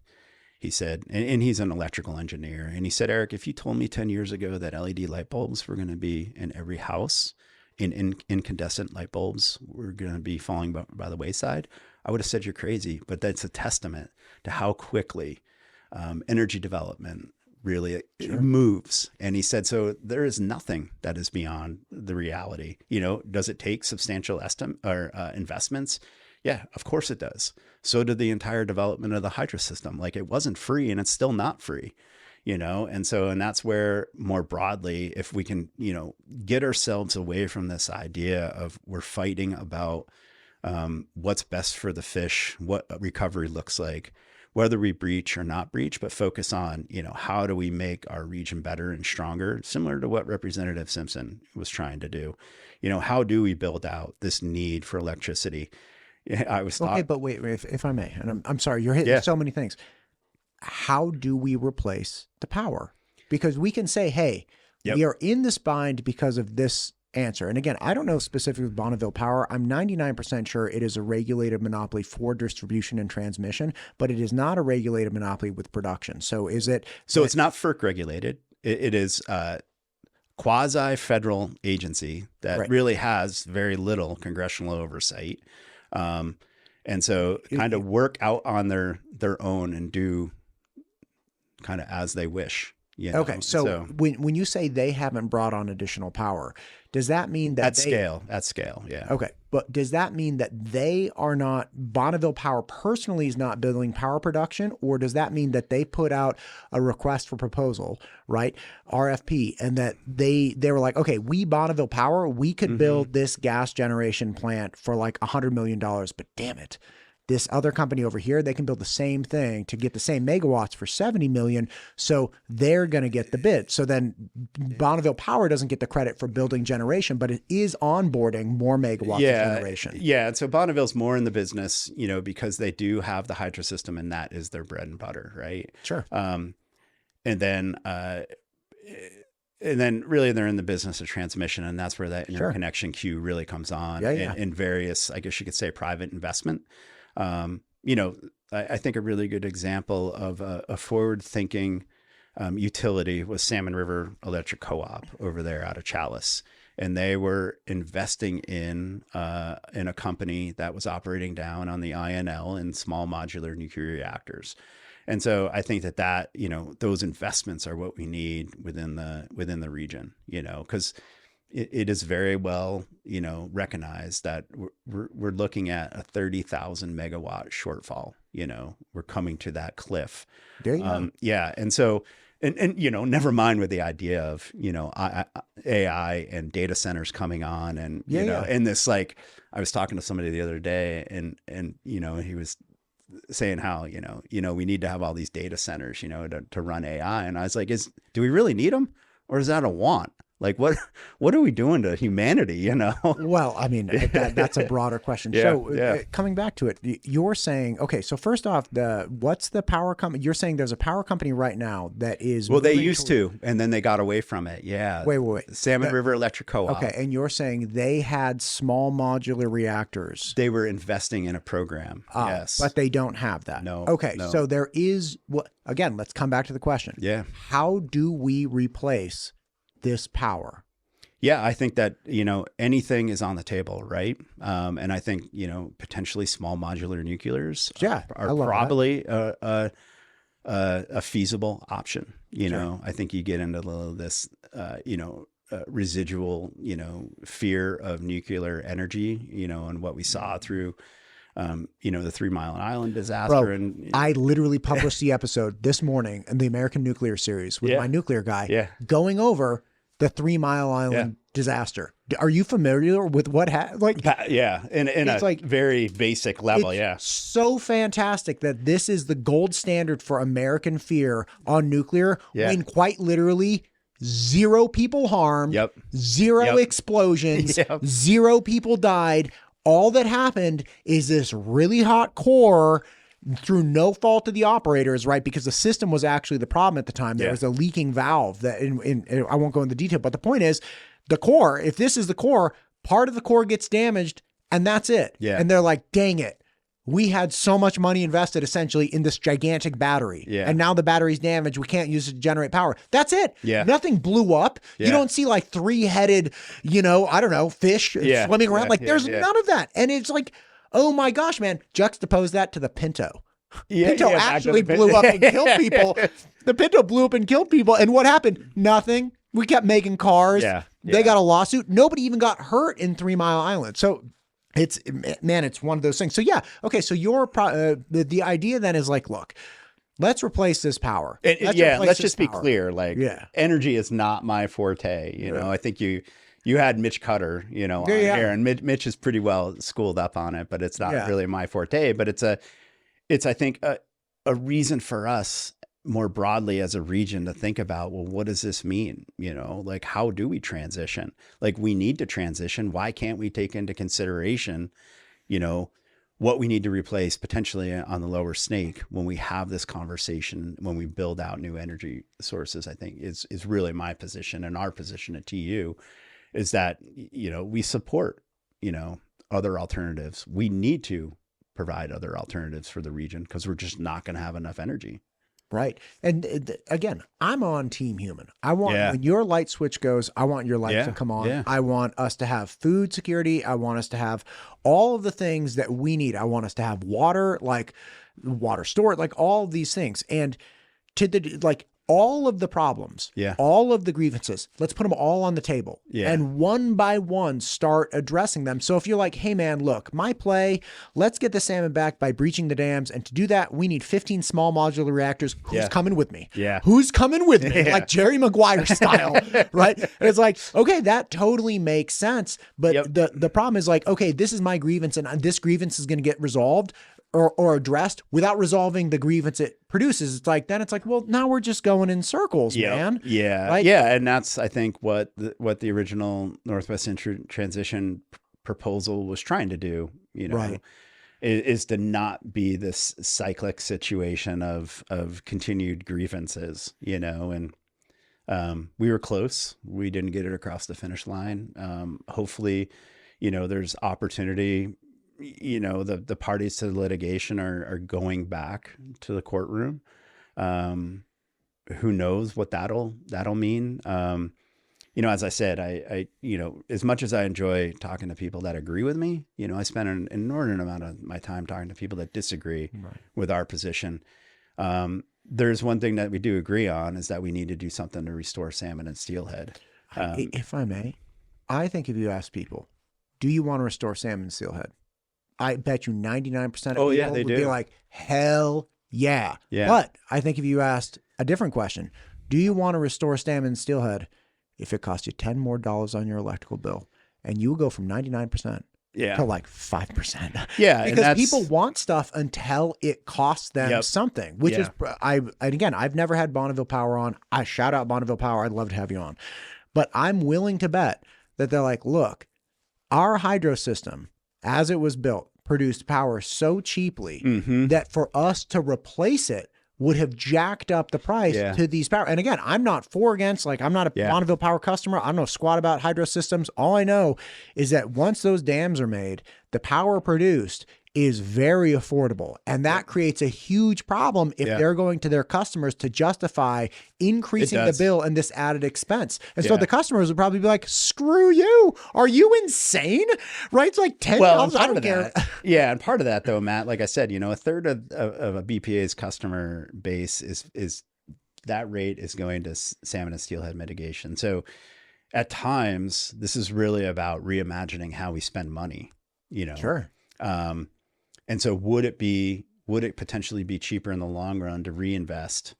He said, and he's an electrical engineer. And he said, Eric, if you told me 10 years ago that LED light bulbs were going to be in every house, incandescent light bulbs were going to be falling by the wayside, I would have said you're crazy. But that's a testament to how quickly energy development really moves. And he said, so there is nothing that is beyond the reality. Does it take substantial investments? Yeah, of course it does. So did the entire development of the hydro system. Like, it wasn't free, and it's still not free, And that's where, more broadly, if we can, get ourselves away from this idea of we're fighting about what's best for the fish, what recovery looks like, whether we breach or not breach, but focus on, how do we make our region better and stronger, similar to what Representative Simpson was trying to do. How do we build out this need for electricity? Yeah, I was okay, but wait, if I may, and I'm sorry, you're hitting so many things. How do we replace the power? Because we can say, hey, we are in this bind because of this answer. And again, I don't know specifically with Bonneville Power. I'm 99% sure it is a regulated monopoly for distribution and transmission, but it is not a regulated monopoly with production. So is it? So it's not FERC regulated. It is quasi-federal agency that really has very little congressional oversight. And so kind of work out on their own and do kind of as they wish. Okay. So when you say they haven't brought on additional power, does that mean that at scale? Yeah. Okay. But does that mean that Bonneville Power personally is not building power production, or does that mean that they put out a request for proposal, right? RFP, and that they were like, okay, we Bonneville Power, we could build this gas generation plant for like $100 million, but damn it, this other company over here, they can build the same thing to get the same megawatts for 70 million. So they're going to get the bid. So then Bonneville Power doesn't get the credit for building generation, but it is onboarding more megawatts of generation. Yeah. And so Bonneville's more in the business, because they do have the hydro system, and that is their bread and butter. Right. Sure. And then really they're in the business of transmission, and that's where that interconnection queue really comes on in various, I guess you could say, private investment. I think a really good example of a forward-thinking utility was Salmon River Electric Co-op over there out of Chalice, and they were investing in a company that was operating down on the INL in small modular nuclear reactors. And so I think that those investments are what we need within the region, because it is very well, recognized that we're looking at a 30,000 megawatt shortfall. We're coming to that cliff. There you go. Yeah. And so, and never mind with the idea of, AI and data centers coming on, and, and this, like, I was talking to somebody the other day, and, he was saying how, we need to have all these data centers, to run AI. And I was like, do we really need them, or is that a want? Like, what are we doing to humanity, Well, I mean, that's a broader question. Coming back to it, you're saying, okay, so first off, what's the power company? You're saying there's a power company right now that is... Well, they used to, and then they got away from it. Yeah. Wait. Salmon River Electric Co-op. Okay, and you're saying they had small modular reactors. They were investing in a program, yes. But they don't have that. No. Okay, so there is... Again, let's come back to the question. Yeah. How do we replace this power? Yeah, I think that, anything is on the table, right? And I think, potentially small modular nuclears are probably a feasible option. I think you get into this, residual, fear of nuclear energy, and what we saw through the 3 Mile Island disaster. Bro, I literally published the episode this morning in the American Nuclear series with my nuclear guy, going over the 3 Mile Island disaster. Are you familiar with what happened? In it's a very basic level. It's so fantastic that this is the gold standard for American fear on nuclear, when quite literally 0 people harmed, 0 explosions, 0 people died. All that happened is this really hot core, through no fault of the operators, right? Because the system was actually the problem at the time. There was a leaking valve that, I won't go into detail, but the point is, the core, if this is the core, part of the core gets damaged and that's it. Yeah. And they're like, dang it. We had so much money invested essentially in this gigantic battery. Yeah. And now the battery's damaged. We can't use it to generate power. That's it. Yeah. Nothing blew up. Yeah. You don't see like 3-headed, I don't know, fish swimming around. There's none of that. And it's like, oh my gosh, man, juxtapose that to the Pinto. Pinto actually blew up and killed people. The Pinto blew up and killed people. And what happened? Nothing. We kept making cars. They got a lawsuit. Nobody even got hurt in 3 Mile Island. So it's one of those things. So okay. So the idea then is like, look, let's replace this power. Let's just be clear. Like, energy is not my forte. You know, I think you had Mitch Cutter, on here, and Mitch is pretty well schooled up on it, but it's not really my forte. But it's I think a reason for us more broadly as a region to think about, well, what does this mean? Like, how do we transition? Like, we need to transition. Why can't we take into consideration, what we need to replace potentially on the lower Snake when we have this conversation, when we build out new energy sources? I think is really my position, and our position at TU is that, we support, other alternatives. We need to provide other alternatives for the region because we're just not going to have enough energy. Right. And again, I'm on Team Human. I want, when your light switch goes, I want your lights to come on. Yeah. I want us to have food security. I want us to have all of the things that we need. I want us to have water, like water stored, like all of these things. And all of the problems, all of the grievances, let's put them all on the table and one by one start addressing them. So if you're like, hey man, look, my play, let's get the salmon back by breaching the dams. And to do that, we need 15 small modular reactors. Who's coming with me? Who's coming with me? Like Jerry Maguire style, right? And it's like, okay, that totally makes sense. But the problem is like, okay, this is my grievance and this grievance is going to get resolved or addressed without resolving the grievance it produces. It's like, well, now we're just going in circles, man. Yeah. Right? Yeah. And that's, I think, what the original Northwest Transition proposal was trying to do, is to not be this cyclic situation of continued grievances, and we were close. We didn't get it across the finish line. Hopefully, there's opportunity. The parties to the litigation are going back to the courtroom. Who knows what that'll mean? As I said, I as much as I enjoy talking to people that agree with me, I spend an inordinate amount of my time talking to people that disagree with our position. There's one thing that we do agree on is that we need to do something to restore salmon and steelhead. If I may, I think if you ask people, do you want to restore salmon and steelhead? I bet you 99% of people would be like, hell yeah. But I think if you asked a different question, do you want to restore salmon and steelhead if it cost you $10 more on your electrical bill? And you would go from 99% to like 5%. Yeah. Because people want stuff until it costs them something, which is, I've never had Bonneville Power on. I shout out Bonneville Power. I'd love to have you on. But I'm willing to bet that they're like, look, our hydro system, as it was built, produced power so cheaply that for us to replace it would have jacked up the price to these power. And again, I'm not for or against, like I'm not a Bonneville Power customer. I don't know squat about hydro systems. All I know is that once those dams are made, the power produced is very affordable. And that creates a huge problem if they're going to their customers to justify increasing the bill and this added expense. And so the customers would probably be like, screw you. Are you insane? Right? It's like $10. I don't care. Yeah. And part of that though, Matt, like I said, a third of a BPA's customer base is that rate is going to salmon and steelhead mitigation. So at times this is really about reimagining how we spend money, Sure. And so would it potentially be cheaper in the long run to reinvest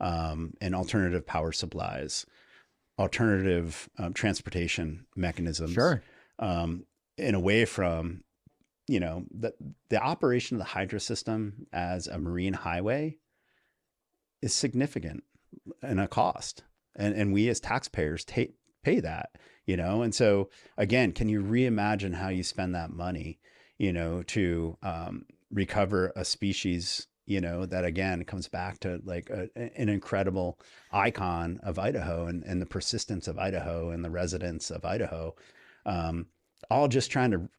in alternative power supplies alternative transportation mechanisms. Sure. And away from, the operation of the hydro system as a marine highway is significant and a cost. And we as taxpayers pay that, and so again, can you reimagine how you spend that money, to recover a species, that again comes back to like an incredible icon of Idaho and the persistence of Idaho and the residents of Idaho, all just trying to,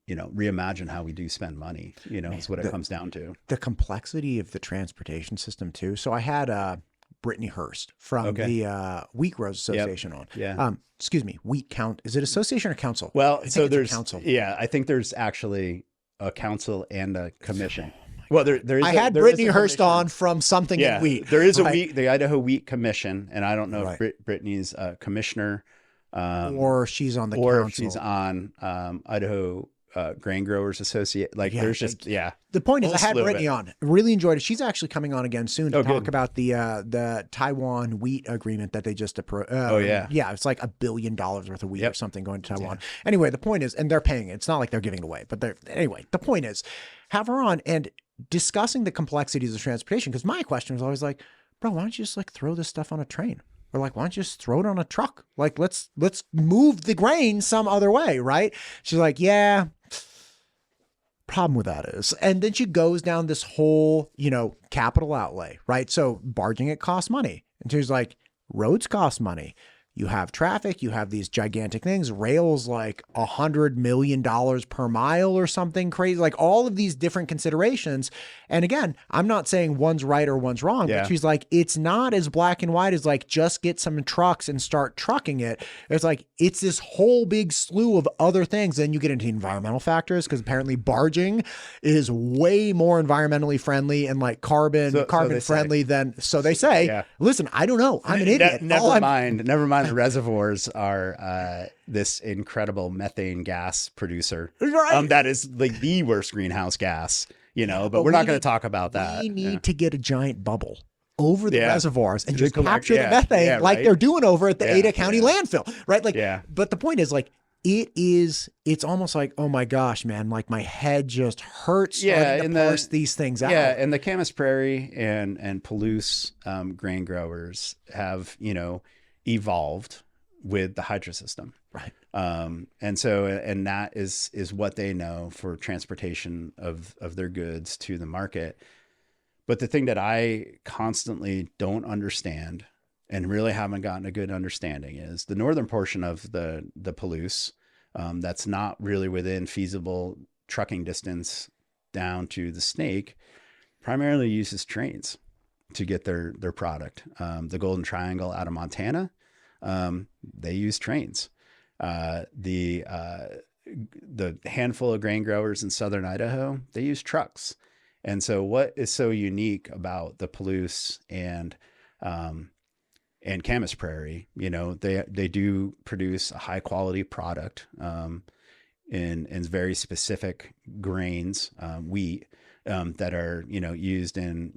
reimagine how we do spend money, is what it comes down to. The complexity of the transportation system too. So I had Brittany Hurst from the Wheat Growers Association on. Yeah. Excuse me, Wheat Count. Is it association or council? Well, so there's council. Yeah, I think there's actually a council and a commission. Well, there is. I had Brittany Hurst on from something in wheat. There is the Idaho Wheat Commission, and I don't know if Brittany's a commissioner, or she's on the or council. if she's on Idaho Grain Growers Associate. There's just The point is, I had Brittany on. Really enjoyed it. She's actually coming on again soon to talk about the Taiwan wheat agreement that they just approved. It's like $1 billion worth of wheat or something going to Taiwan. Yeah. Anyway, the point is, and they're paying it. It's not like they're giving it away, but the point is, have her on and discussing the complexities of transportation. Because my question was always like, bro, why don't you just like throw this stuff on a train? Or like, why don't you just throw it on a truck? Like, let's move the grain some other way, right? She's like, yeah. Problem with that is, and then she goes down this whole, capital outlay, right? So barging it costs money. And she's like, roads cost money. You have traffic, you have these gigantic things, rails like $100 million per mile or something crazy, like all of these different considerations. And again, I'm not saying one's right or one's wrong, but she's like, it's not as black and white as like, just get some trucks and start trucking it. It's like, it's this whole big slew of other things. Then you get into environmental factors, because apparently barging is way more environmentally friendly and like carbon friendly than, so they say. Listen, I don't know. I'm an idiot. Never mind. The reservoirs are this incredible methane gas producer. Right. That is like the worst greenhouse gas, but we're not going to talk about that. We need to get a giant bubble over the reservoirs and just capture the methane like they're doing over at the Ada County landfill, right? Like, but the point is like, it's almost like, oh my gosh, man, like my head just hurts starting to parse these things out. Yeah, and the Camas Prairie and Palouse grain growers have, evolved with the hydro system. Right. And so, and that is what they know for transportation of their goods to the market. But the thing that I constantly don't understand and really haven't gotten a good understanding is the northern portion of the Palouse, that's not really within feasible trucking distance down to the Snake, primarily uses trains to get their product. The Golden Triangle out of Montana, they use trains. The handful of grain growers in southern Idaho, they use trucks. And so what is so unique about the Palouse and Camas Prairie, they do produce a high quality product in very specific grains, wheat, that are, used in,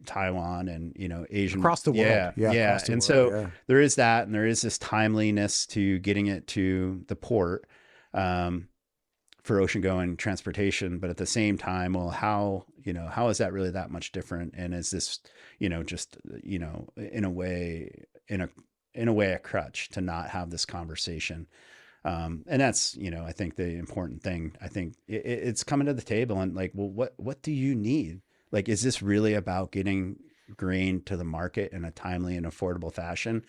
Taiwan and, Asian, across the world. Yeah. And so there is that, and there is this timeliness to getting it to the port, for ocean going transportation. But at the same time, well, how is that really that much different? And is this, just, in a way, a crutch to not have this conversation? And that's, I think the important thing. I think it's coming to the table and like, well, what do you need? Like, is this really about getting grain to the market in a timely and affordable fashion?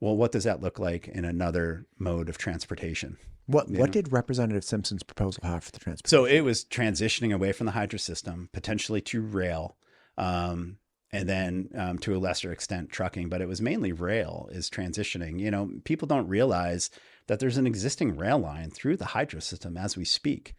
Well, what does that look like in another mode of transportation? What did Representative Simpson's proposal have for the transportation? So it was transitioning away from the hydro system, potentially to rail, and then to a lesser extent trucking, but it was mainly rail is transitioning. People don't realize that there's an existing rail line through the hydro system as we speak.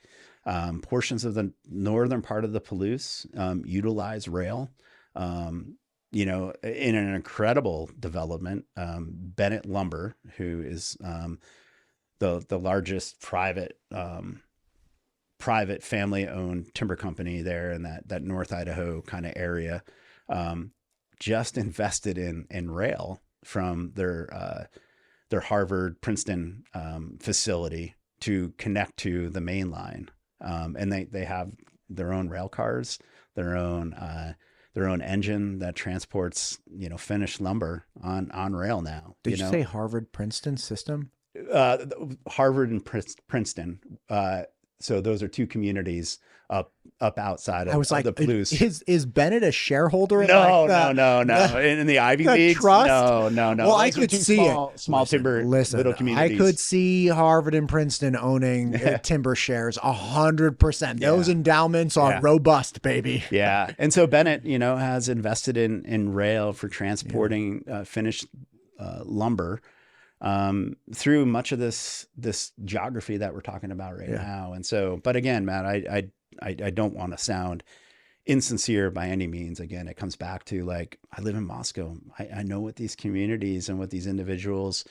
Portions of the northern part of the Palouse utilize rail. In an incredible development, Bennett Lumber, who is the largest private family-owned timber company there in that North Idaho kind of area, just invested in rail from their Harvard Princeton facility to connect to the main line. And they have their own rail cars, their own engine that transports, finished lumber on rail now. Did you say Harvard Princeton system? Harvard and Princeton. So those are two communities up outside of, I was like, the Palouse. Is Bennett a shareholder? In No. In the Ivy Leagues? Trust? No. Well, I could see small timber little communities. I could see Harvard and Princeton owning timber shares 100%. Those endowments are robust, baby. Yeah. And so Bennett, has invested in rail for transporting finished lumber through much of this geography that we're talking about right now. And so, but again, Matt, I don't want to sound insincere by any means. Again, it comes back to like, I live in Moscow. I know what these communities and what these individuals,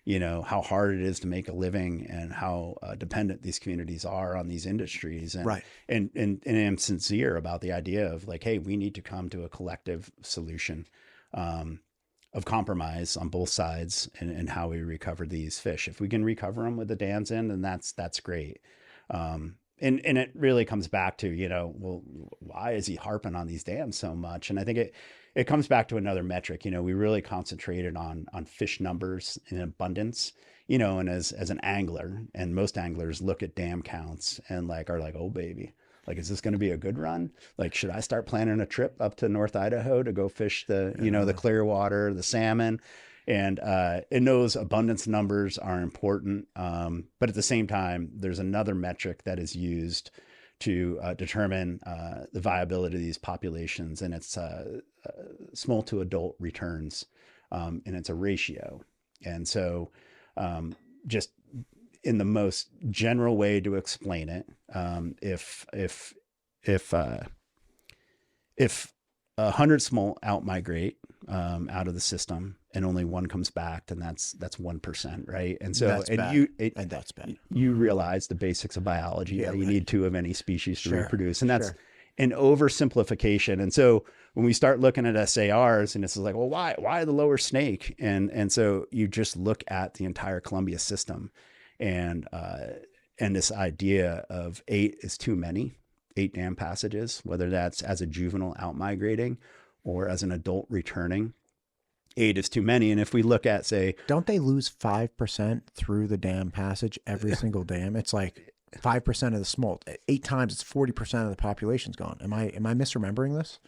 how hard it is to make a living and how dependent these communities are on these industries. And, and I'm sincere about the idea of like, hey, we need to come to a collective solution of compromise on both sides and how we recover these fish. If we can recover them with the dams in, then that's great. And it really comes back to, well, why is he harping on these dams so much? And I think it comes back to another metric. We really concentrated on fish numbers in abundance, and as an angler, and most anglers look at dam counts and are like, oh baby, like, is this going to be a good run? Like, should I start planning a trip up to North Idaho to go fish the, the clear water, the salmon? And those abundance numbers are important. But at the same time, there's another metric that is used to determine the viability of these populations. And it's small to adult returns. And it's a ratio. And so just in the most general way to explain it, if 100 smolt outmigrate out of the system and only one comes back, then that's 1%, right? And so that's bad. You realize the basics of biology. You need two of any species to reproduce, and that's an oversimplification. And so when we start looking at SARs, and it's like, well, why the lower snake? And so you just look at the entire Columbia system, and this idea of 8 is too many. 8 dam passages, whether that's as a juvenile outmigrating or as an adult returning, 8 is too many. And if we look at, say, don't they lose 5% through the dam passage every single dam? It's like 5% of the smolt. 8 times, it's 40% of the population's gone. Am I misremembering this?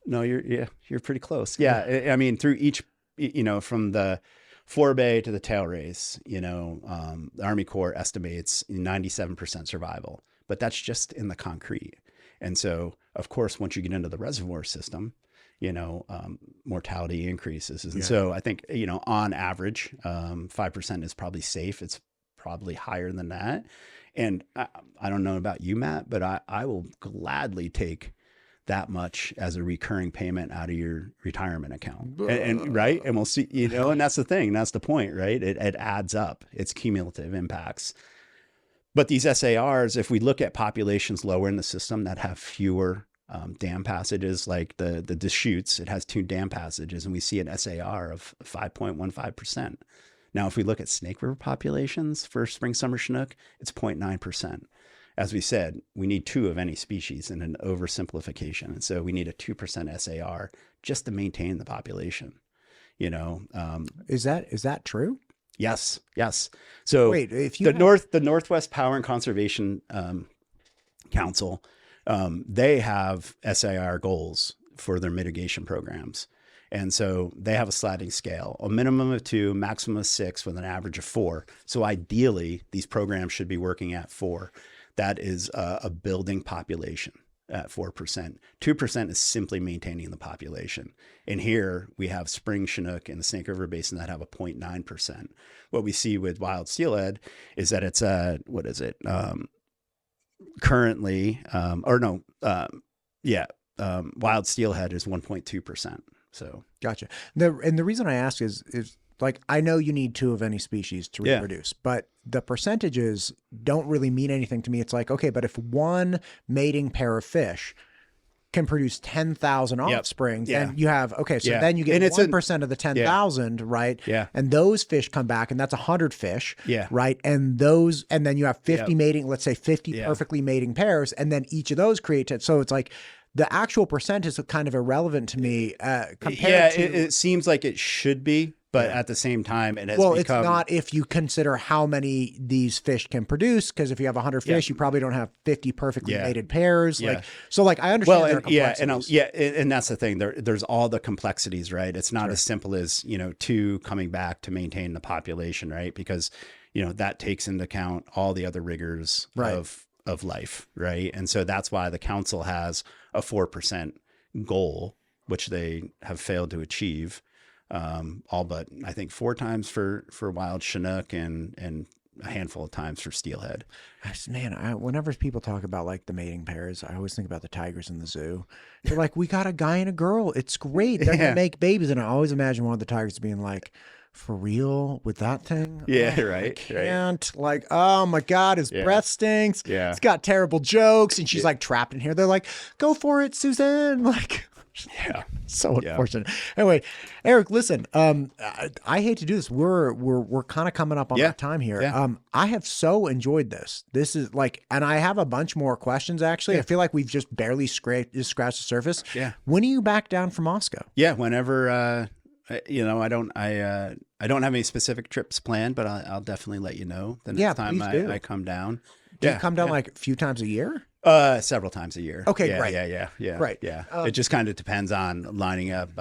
No, you're pretty close. Yeah, I mean, through each, from the forebay to the tail race, the Army Corps estimates 97% survival. But that's just in the concrete. And so, of course, once you get into the reservoir system, mortality increases. And so I think, on average, 5% is probably safe. It's probably higher than that. And I don't know about you, Matt, but I will gladly take that much as a recurring payment out of your retirement account. And right. And we'll see, and that's the thing. That's the point, right? It adds up. It's cumulative impacts. But these SARs, if we look at populations lower in the system that have fewer dam passages, like the Deschutes, it has 2 dam passages, and we see an SAR of 5.15%. Now, if we look at Snake River populations for spring summer Chinook, it's 0.9%. As we said, we need 2 of any species in an oversimplification. And so we need a 2% SAR just to maintain the population. Is that true? Yes. So wait, if the Northwest Power and Conservation Council, they have SAR goals for their mitigation programs. And so they have a sliding scale, a minimum of 2, maximum of 6 with an average of 4. So ideally, these programs should be working at 4. That is a building population at 4%. 2% is simply maintaining the population. And here we have spring Chinook in the Snake River Basin that have a 0.9%. What we see with wild steelhead is that it's currently, wild steelhead is 1.2%. So gotcha. And the reason I ask is like, I know you need 2 of any species to reproduce, but the percentages don't really mean anything to me. It's like, okay, but if one mating pair of fish can produce 10,000 offspring, then you have, okay, so then you get 1% of the 10,000, right? Yeah. And those fish come back, and that's 100 fish, right? And then you have 50 mating, let's say 50 perfectly mating pairs, and then each of those create it. So it's like the actual percent is kind of irrelevant to me compared to... it seems like it should be. But at the same time, it has become... it's not if you consider how many these fish can produce, because if you have 100 fish, you probably don't have 50 perfectly mated pairs. Like, so like, I understand there are complexities. And that's the thing. There's all the complexities, right? It's not as simple as, 2 coming back to maintain the population, right? Because, that takes into account all the other rigors of life, right? And so that's why the council has a 4% goal, which they have failed to achieve. All but I think 4 times for wild Chinook and a handful of times for steelhead. Man, whenever people talk about like the mating pairs, I always think about the tigers in the zoo. They're like, we got a guy and a girl. It's great. They're gonna make babies. And I always imagine one of the tigers being like, for real with that thing? Yeah, right. I can't. Like, oh my God, his breath stinks. Yeah. It's got terrible jokes. And she's like trapped in here. They're like, go for it, Suzanne. Like, so unfortunate. Anyway, Eric, listen, I hate to do this. We're kind of coming up on our time here. I have so enjoyed this. This is like, and I have a bunch more questions actually. I feel like we've just barely scratched the surface. Yeah. When are you back down from Moscow? Yeah, whenever I don't have any specific trips planned, but I'll definitely let you know the next time I come down. Do you come down like a few times a year? Several times a year. Okay, great. Yeah. Right. Yeah. It just kind of depends on lining up,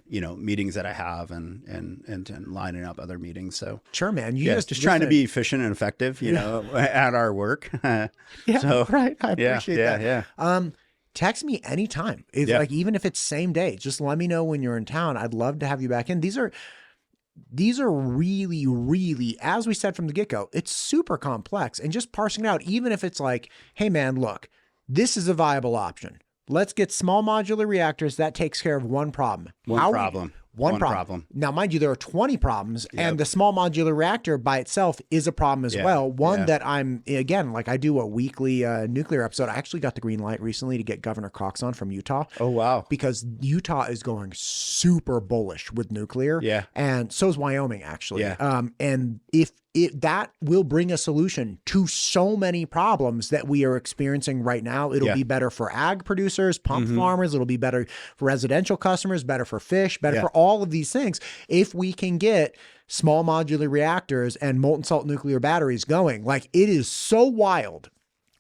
meetings that I have and lining up other meetings. So sure, man. You just trying to be efficient and effective, at our work. Right. I appreciate that. Yeah. Text me anytime. Like, even if it's same day, just let me know when you're in town. I'd love to have you back in. These are really, really, as we said from the get-go, it's super complex, and just parsing it out, even if it's like, hey man, look, this is a viable option. Let's get small modular reactors. That takes care of one problem. One problem. Now, mind you, there are 20 problems, and the small modular reactor by itself is a problem as well. One that I'm, again, like I do a weekly nuclear episode. I actually got the green light recently to get Governor Cox on from Utah. Oh, wow. Because Utah is going super bullish with nuclear. Yeah. And so is Wyoming, actually. Yeah. And if that will bring a solution to so many problems that we are experiencing right now. It'll be better for ag producers, pump farmers. It'll be better for residential customers, better for fish, better for all of these things. If we can get small modular reactors and molten salt nuclear batteries going, like, it is so wild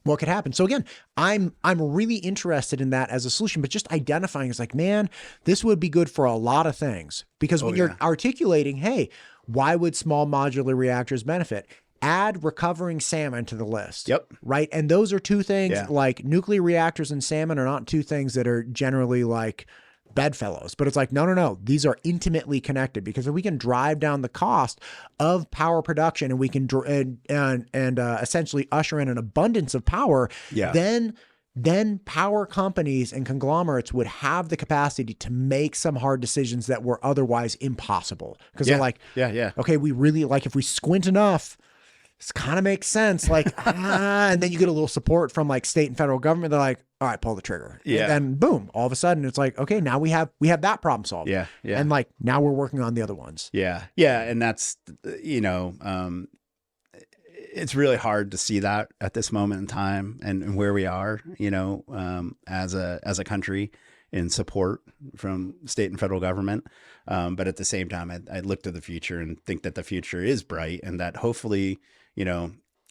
what could happen. So again, I'm really interested in that as a solution, but just identifying is like, man, this would be good for a lot of things, because when you're articulating, hey, why would small modular reactors benefit? Add recovering salmon to the list. Yep. Right. And those are two things, like nuclear reactors and salmon are not two things that are generally like bedfellows, but it's like, no. These are intimately connected, because if we can drive down the cost of power production and we can essentially usher in an abundance of power, then power companies and conglomerates would have the capacity to make some hard decisions that were otherwise impossible. Because they're like, okay, we really, like, if we squint enough, this kind of makes sense. Like, and then you get a little support from like state and federal government. They're like, all right, pull the trigger. Yeah. And then boom, all of a sudden it's like, okay, now we have that problem solved. Yeah. And like, now we're working on the other ones. Yeah. Yeah. And that's, it's really hard to see that at this moment in time and where we are, as a country in support from state and federal government. But at the same time, I look to the future and think that the future is bright, and that hopefully,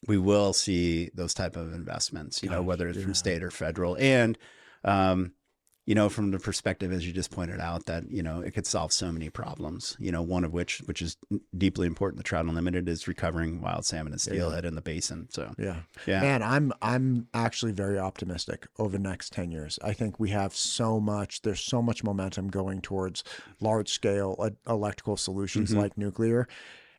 we will see those type of investments, whether it's from state or federal. And, from the perspective, as you just pointed out, that, it could solve so many problems, one of which is deeply important, the Trout Unlimited, is recovering wild salmon and steelhead in the basin. So, man, I'm actually very optimistic over the next 10 years. I think we have there's so much momentum going towards large scale electrical solutions like nuclear,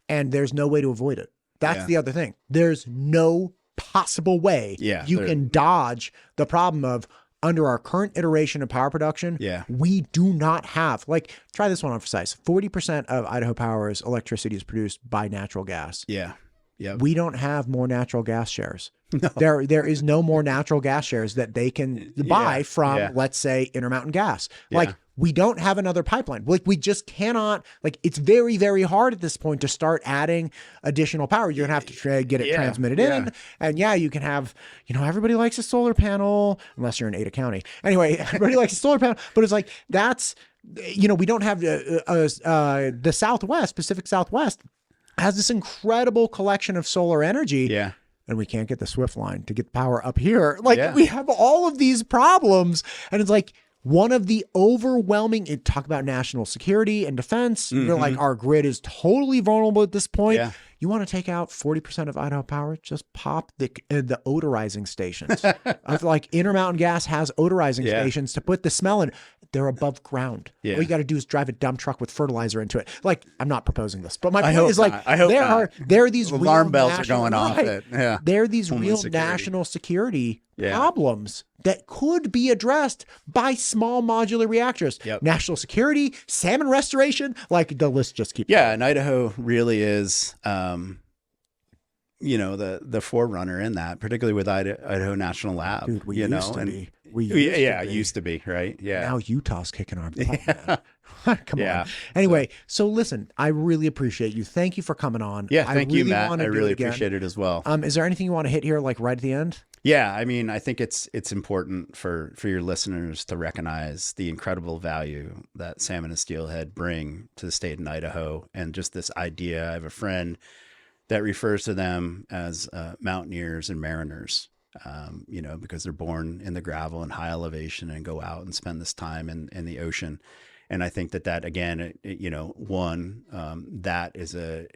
and there's no way to avoid it. That's the other thing. There's no possible way you can dodge the problem of, under our current iteration of power production, we do not have, like, try this one on for size. 40% of Idaho Power's electricity is produced by natural gas. Yeah. Yeah. We don't have more natural gas shares. There is no more natural gas shares that they can buy from, let's say, Intermountain Gas. Like, we don't have another pipeline. Like, we just cannot, like, it's very, very hard at this point to start adding additional power. You're going to have to get it transmitted in. And you can have, everybody likes a solar panel, unless you're in Ada County. Anyway, everybody likes a solar panel, but it's like, that's, we don't have the Southwest, Pacific Southwest has this incredible collection of solar energy. Yeah. And we can't get the Swift line to get the power up here. Like, we have all of these problems. And it's like, one of the overwhelming, talk about national security and defense. You're like, our grid is totally vulnerable at this point. Yeah. You want to take out 40% of Idaho Power? Just pop the odorizing stations. I feel like Intermountain Gas has odorizing stations to put the smell in. They're above ground. Yeah. All you got to do is drive a dump truck with fertilizer into it. Like, I'm not proposing this, but my point is, like, there are these alarm bells are going off. There are these real national security problems that could be addressed by small modular reactors. National security, salmon restoration, like, the list just keeps going. And Idaho really is, the forerunner in that, particularly with Idaho National Lab. Dude, we used to be. Used to be, right? Yeah. Now Utah's kicking our butt. Come on. Anyway, so listen, I really appreciate you. Thank you for coming on. Yeah, thank you, Matt. I really appreciate it as well. Is there anything you want to hit here, like right at the end? Yeah, I mean, I think it's important for your listeners to recognize the incredible value that salmon and steelhead bring to the state of Idaho, and just this idea. I have a friend that refers to them as mountaineers and mariners. Because they're born in the gravel and high elevation and go out and spend this time in the ocean. And I think that again, that is a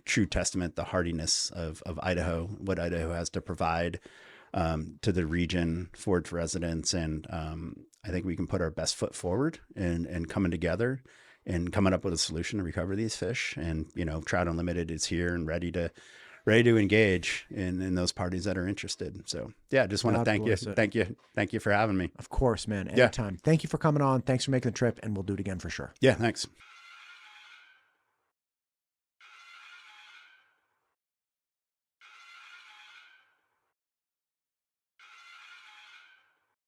true testament, the hardiness of Idaho, what Idaho has to provide to the region for its residents. And I think we can put our best foot forward and coming together and coming up with a solution to recover these fish. And, Trout Unlimited is here and ready to engage in those parties that are interested. So just want to thank you for having me. Of course, man. Anytime. Thank you for coming on. Thanks for making the trip, and we'll do it again for sure. Yeah, thanks.